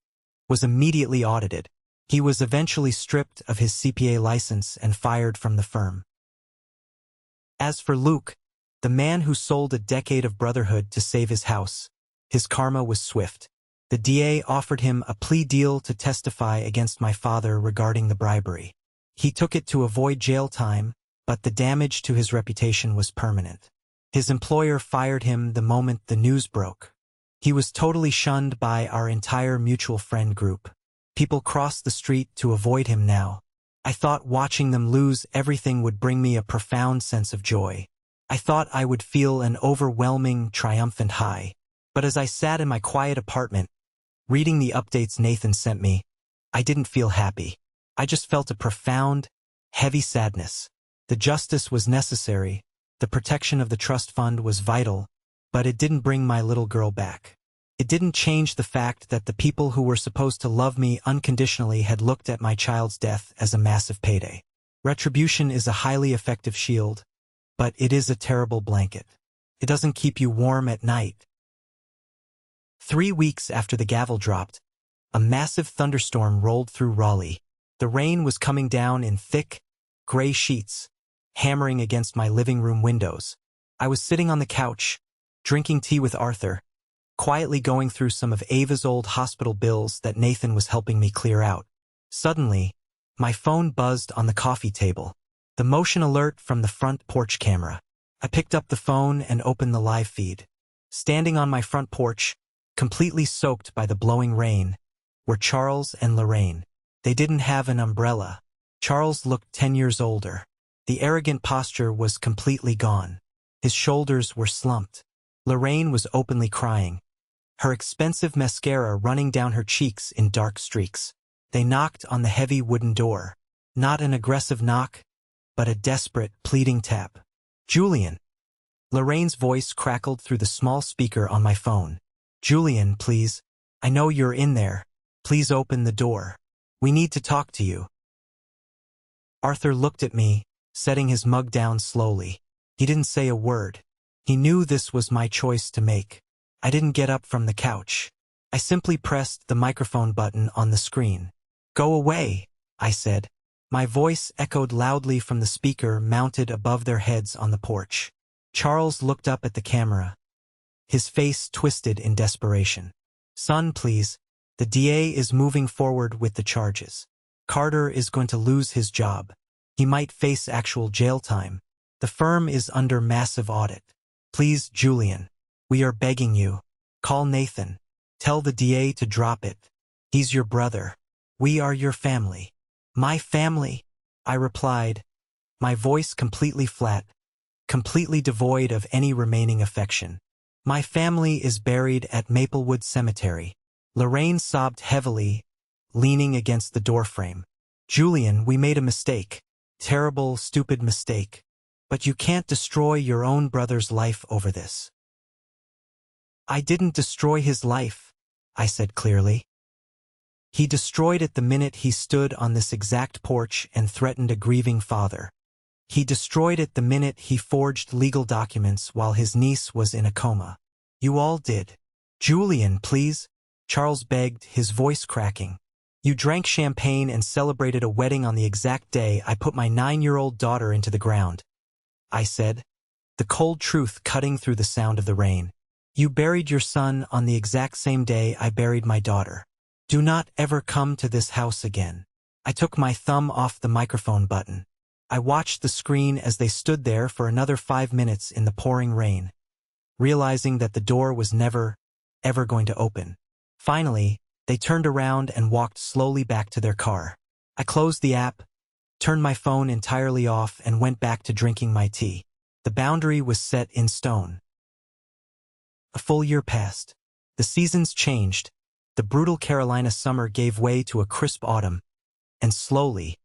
was immediately audited. He was eventually stripped of his CPA license and fired from the firm. As for Luke, the man who sold a decade of brotherhood to save his house, his karma was swift. The DA offered him a plea deal to testify against my father regarding the bribery. He took it to avoid jail time, but the damage to his reputation was permanent. His employer fired him the moment the news broke. He was totally shunned by our entire mutual friend group. People crossed the street to avoid him now. I thought watching them lose everything would bring me a profound sense of joy. I thought I would feel an overwhelming, triumphant high. But as I sat in my quiet apartment, reading the updates Nathan sent me, I didn't feel happy. I just felt a profound, heavy sadness. The justice was necessary, the protection of the trust fund was vital, but it didn't bring my little girl back. It didn't change the fact that the people who were supposed to love me unconditionally had looked at my child's death as a massive payday. Retribution is a highly effective shield, but it is a terrible blanket. It doesn't keep you warm at night. 3 weeks after the gavel dropped, a massive thunderstorm rolled through Raleigh. The rain was coming down in thick, gray sheets, hammering against my living room windows. I was sitting on the couch, drinking tea with Arthur, quietly going through some of Ava's old hospital bills that Nathan was helping me clear out. Suddenly, my phone buzzed on the coffee table. The motion alert from the front porch camera. I picked up the phone and opened the live feed. Standing on my front porch, completely soaked by the blowing rain, were Charles and Lorraine. They didn't have an umbrella. Charles looked 10 years older. The arrogant posture was completely gone. His shoulders were slumped. Lorraine was openly crying, her expensive mascara running down her cheeks in dark streaks. They knocked on the heavy wooden door. Not an aggressive knock, but a desperate, pleading tap. "Julian." Lorraine's voice crackled through the small speaker on my phone. "Julian, please. I know you're in there. Please open the door. We need to talk to you." Arthur looked at me, setting his mug down slowly. He didn't say a word. He knew this was my choice to make. I didn't get up from the couch. I simply pressed the microphone button on the screen. "Go away," I said. My voice echoed loudly from the speaker mounted above their heads on the porch. Charles looked up at the camera. His face twisted in desperation. "Son, please. The DA is moving forward with the charges. Carter is going to lose his job. He might face actual jail time. The firm is under massive audit. Please, Julian. We are begging you. Call Nathan. Tell the DA to drop it. He's your brother. We are your family." "My family," I replied, my voice completely flat, completely devoid of any remaining affection. "My family is buried at Maplewood Cemetery." Lorraine sobbed heavily, leaning against the doorframe. "Julian, we made a mistake. Terrible, stupid mistake. But you can't destroy your own brother's life over this." "I didn't destroy his life," I said clearly. "He destroyed it the minute he stood on this exact porch and threatened a grieving father. He destroyed it the minute he forged legal documents while his niece was in a coma. You all did." "Julian, please," Charles begged, his voice cracking. "You drank champagne and celebrated a wedding on the exact day I put my 9-year-old daughter into the ground," I said, the cold truth cutting through the sound of the rain. "You buried your son on the exact same day I buried my daughter. Do not ever come to this house again." I took my thumb off the microphone button. I watched the screen as they stood there for another 5 minutes in the pouring rain, realizing that the door was never, ever going to open. Finally, they turned around and walked slowly back to their car. I closed the app, turned my phone entirely off, and went back to drinking my tea. The boundary was set in stone. A full year passed. The seasons changed. The brutal Carolina summer gave way to a crisp autumn, and slowly,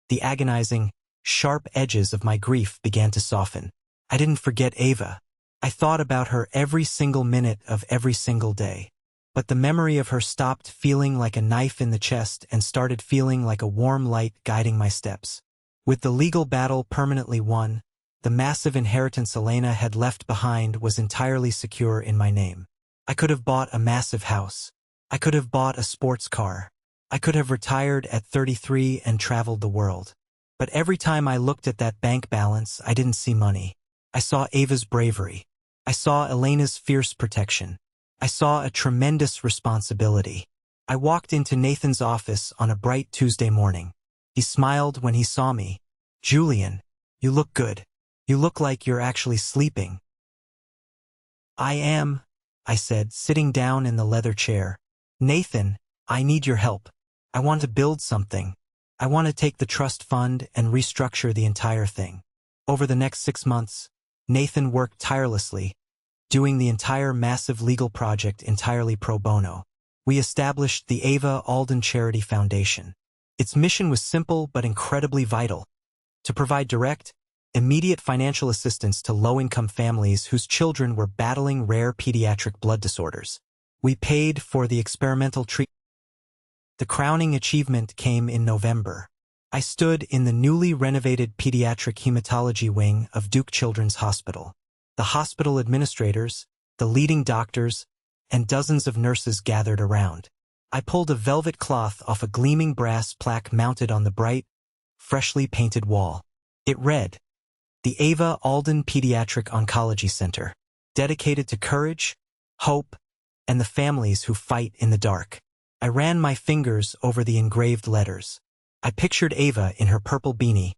the agonizing, sharp edges of my grief began to soften. I didn't forget Ava. I thought about her every single minute of every single day. But the memory of her stopped feeling like a knife in the chest and started feeling like a warm light guiding my steps. With the legal battle permanently won, the massive inheritance Elena had left behind was entirely secure in my name. I could have bought a massive house. I could have bought a sports car. I could have retired at 33 and traveled the world. But every time I looked at that bank balance, I didn't see money. I saw Ava's bravery. I saw Elena's fierce protection. I saw a tremendous responsibility. I walked into Nathan's office on a bright Tuesday morning. He smiled when he saw me. "Julian, you look good. You look like you're actually sleeping." "I am," I said, sitting down in the leather chair. "Nathan, I need your help. I want to build something. I want to take the trust fund and restructure the entire thing." Over the next 6 months, Nathan worked tirelessly, doing the entire massive legal project entirely pro bono. We established the Ava Alden Charity Foundation. Its mission was simple but incredibly vital: to provide direct, immediate financial assistance to low-income families whose children were battling rare pediatric blood disorders. We paid for the experimental treatment. The crowning achievement came in November. I stood in the newly renovated pediatric hematology wing of Duke Children's Hospital. The hospital administrators, the leading doctors, and dozens of nurses gathered around. I pulled a velvet cloth off a gleaming brass plaque mounted on the bright, freshly painted wall. It read, "The Ava Alden Pediatric Oncology Center, dedicated to courage, hope, and the families who fight in the dark." I ran my fingers over the engraved letters. I pictured Ava in her purple beanie,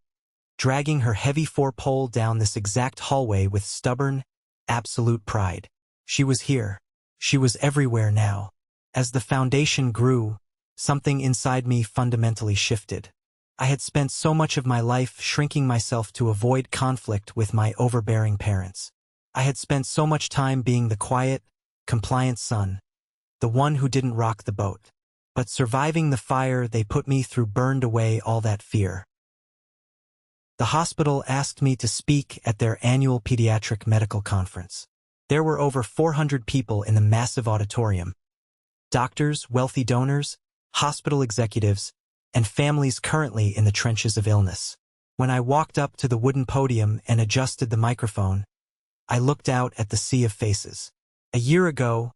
dragging her heavy 4-pole down this exact hallway with stubborn, absolute pride. She was here. She was everywhere now. As the foundation grew, something inside me fundamentally shifted. I had spent so much of my life shrinking myself to avoid conflict with my overbearing parents. I had spent so much time being the quiet, compliant son, the one who didn't rock the boat. But surviving the fire they put me through burned away all that fear. The hospital asked me to speak at their annual pediatric medical conference. There were over 400 people in the massive auditorium. Doctors, wealthy donors, hospital executives, and families currently in the trenches of illness. When I walked up to the wooden podium and adjusted the microphone, I looked out at the sea of faces. A year ago,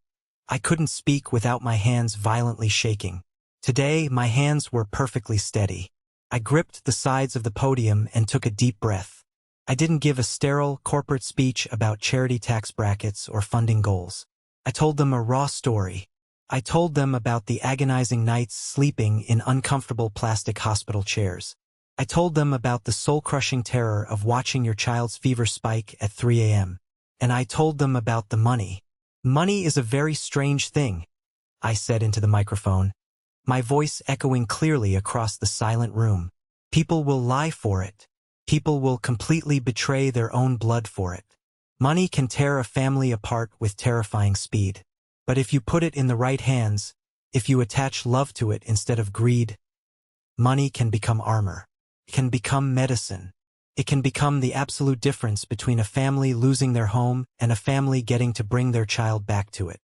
I couldn't speak without my hands violently shaking. Today, my hands were perfectly steady. I gripped the sides of the podium and took a deep breath. I didn't give a sterile corporate speech about charity tax brackets or funding goals. I told them a raw story. I told them about the agonizing nights sleeping in uncomfortable plastic hospital chairs. I told them about the soul-crushing terror of watching your child's fever spike at 3 a.m. And I told them about the money. Money is a very strange thing, I said into the microphone, my voice echoing clearly across the silent room. People will lie for it. People will completely betray their own blood for it. Money can tear a family apart with terrifying speed. But if you put it in the right hands, if you attach love to it instead of greed, money can become armor. It can become medicine. It can become the absolute difference between a family losing their home and a family getting to bring their child back to it.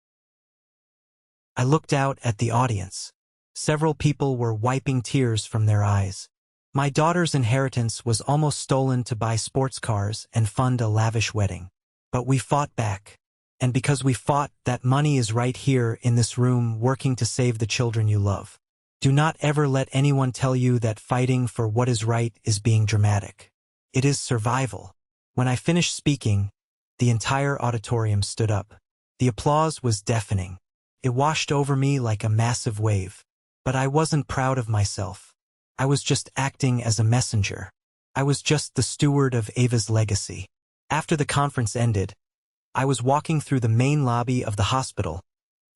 I looked out at the audience. Several people were wiping tears from their eyes. My daughter's inheritance was almost stolen to buy sports cars and fund a lavish wedding. But we fought back. And because we fought, that money is right here in this room working to save the children you love. Do not ever let anyone tell you that fighting for what is right is being dramatic. It is survival. When I finished speaking, the entire auditorium stood up. The applause was deafening. It washed over me like a massive wave. But I wasn't proud of myself. I was just acting as a messenger. I was just the steward of Ava's legacy. After the conference ended, I was walking through the main lobby of the hospital,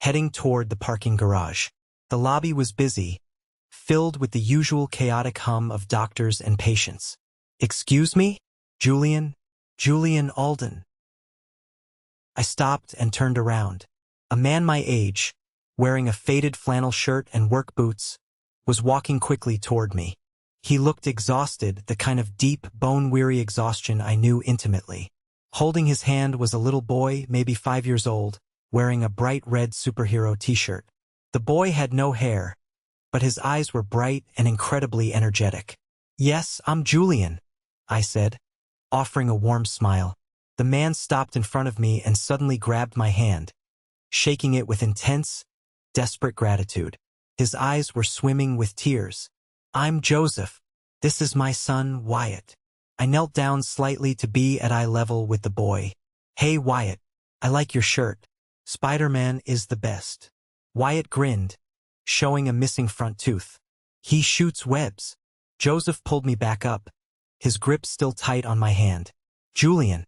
heading toward the parking garage. The lobby was busy, filled with the usual chaotic hum of doctors and patients. "Excuse me? Julian Alden." I stopped and turned around. A man my age, wearing a faded flannel shirt and work boots, was walking quickly toward me. He looked exhausted, the kind of deep, bone-weary exhaustion I knew intimately. Holding his hand was a little boy, maybe 5 years old, wearing a bright red superhero t-shirt. The boy had no hair, but his eyes were bright and incredibly energetic. "Yes, I'm Julian," I said, offering a warm smile. The man stopped in front of me and suddenly grabbed my hand, shaking it with intense, desperate gratitude. His eyes were swimming with tears. "I'm Joseph. This is my son, Wyatt." I knelt down slightly to be at eye level with the boy. "Hey, Wyatt, I like your shirt. Spider-Man is the best." Wyatt grinned, showing a missing front tooth. "He shoots webs." Joseph pulled me back up, his grip still tight on my hand. "Julian,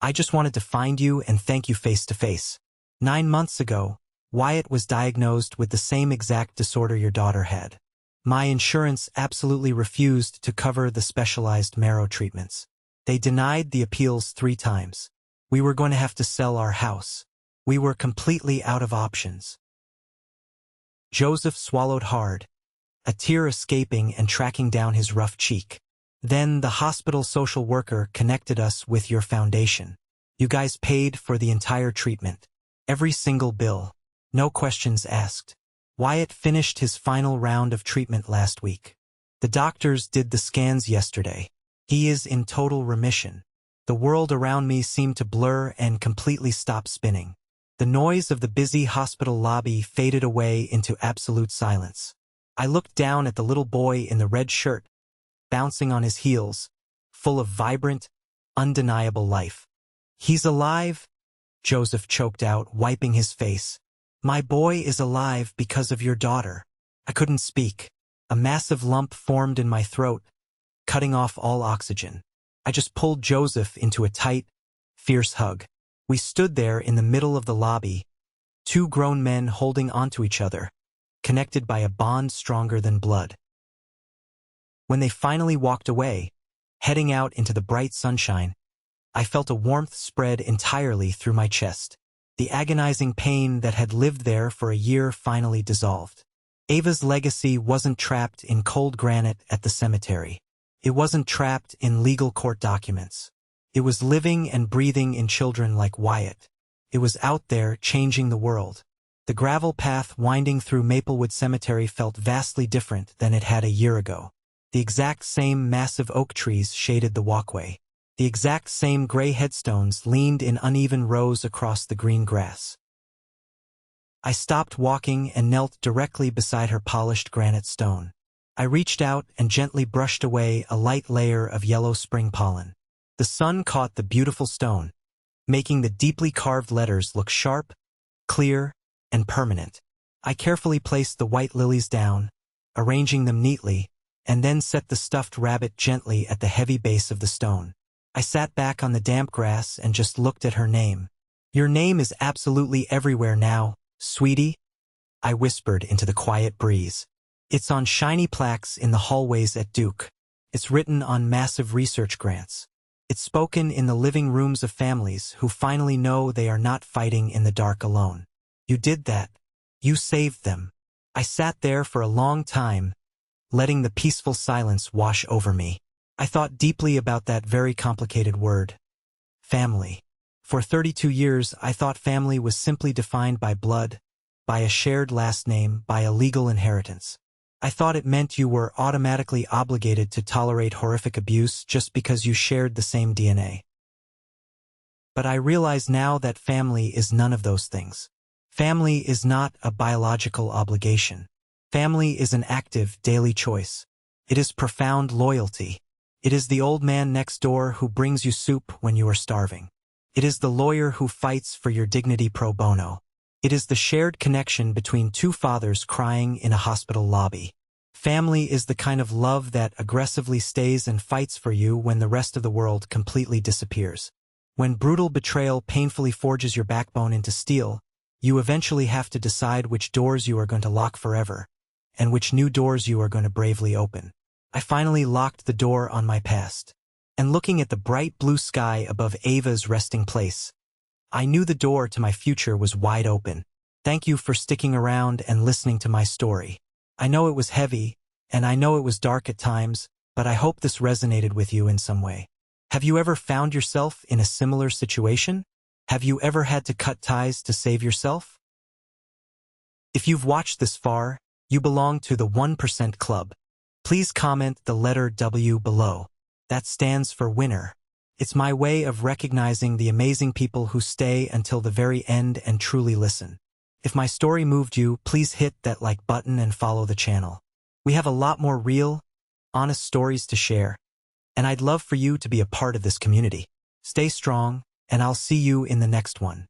I just wanted to find you and thank you face to face. 9 months ago, Wyatt was diagnosed with the same exact disorder your daughter had. My insurance absolutely refused to cover the specialized marrow treatments. They denied the appeals 3 times. We were going to have to sell our house. We were completely out of options." Joseph swallowed hard, a tear escaping and tracking down his rough cheek. "Then the hospital social worker connected us with your foundation. You guys paid for the entire treatment. Every single bill. No questions asked. Wyatt finished his final round of treatment last week. The doctors did the scans yesterday. He is in total remission." The world around me seemed to blur and completely stop spinning. The noise of the busy hospital lobby faded away into absolute silence. I looked down at the little boy in the red shirt, bouncing on his heels, full of vibrant, undeniable life. "He's alive," Joseph choked out, wiping his face. "My boy is alive because of your daughter." I couldn't speak. A massive lump formed in my throat, cutting off all oxygen. I just pulled Joseph into a tight, fierce hug. We stood there in the middle of the lobby, 2 grown men holding onto each other, connected by a bond stronger than blood. When they finally walked away, heading out into the bright sunshine, I felt a warmth spread entirely through my chest. The agonizing pain that had lived there for a year finally dissolved. Ava's legacy wasn't trapped in cold granite at the cemetery. It wasn't trapped in legal court documents. It was living and breathing in children like Wyatt. It was out there changing the world. The gravel path winding through Maplewood Cemetery felt vastly different than it had a year ago. The exact same massive oak trees shaded the walkway. The exact same gray headstones leaned in uneven rows across the green grass. I stopped walking and knelt directly beside her polished granite stone. I reached out and gently brushed away a light layer of yellow spring pollen. The sun caught the beautiful stone, making the deeply carved letters look sharp, clear, and permanent. I carefully placed the white lilies down, arranging them neatly, and then set the stuffed rabbit gently at the heavy base of the stone. I sat back on the damp grass and just looked at her name. "Your name is absolutely everywhere now, sweetie," I whispered into the quiet breeze. "It's on shiny plaques in the hallways at Duke. It's written on massive research grants. It's spoken in the living rooms of families who finally know they are not fighting in the dark alone. You did that. You saved them." I sat there for a long time, letting the peaceful silence wash over me. I thought deeply about that very complicated word, family. For 32 years, I thought family was simply defined by blood, by a shared last name, by a legal inheritance. I thought it meant you were automatically obligated to tolerate horrific abuse just because you shared the same DNA. But I realize now that family is none of those things. Family is not a biological obligation. Family is an active, daily choice. It is profound loyalty. It is the old man next door who brings you soup when you are starving. It is the lawyer who fights for your dignity pro bono. It is the shared connection between two fathers crying in a hospital lobby. Family is the kind of love that aggressively stays and fights for you when the rest of the world completely disappears. When brutal betrayal painfully forges your backbone into steel, you eventually have to decide which doors you are going to lock forever, and which new doors you are going to bravely open. I finally locked the door on my past, and looking at the bright blue sky above Ava's resting place, I knew the door to my future was wide open. Thank you for sticking around and listening to my story. I know it was heavy, and I know it was dark at times, but I hope this resonated with you in some way. Have you ever found yourself in a similar situation? Have you ever had to cut ties to save yourself? If you've watched this far, you belong to the 1% Club. Please comment the letter W below. That stands for winner. It's my way of recognizing the amazing people who stay until the very end and truly listen. If my story moved you, please hit that like button and follow the channel. We have a lot more real, honest stories to share, and I'd love for you to be a part of this community. Stay strong, and I'll see you in the next one.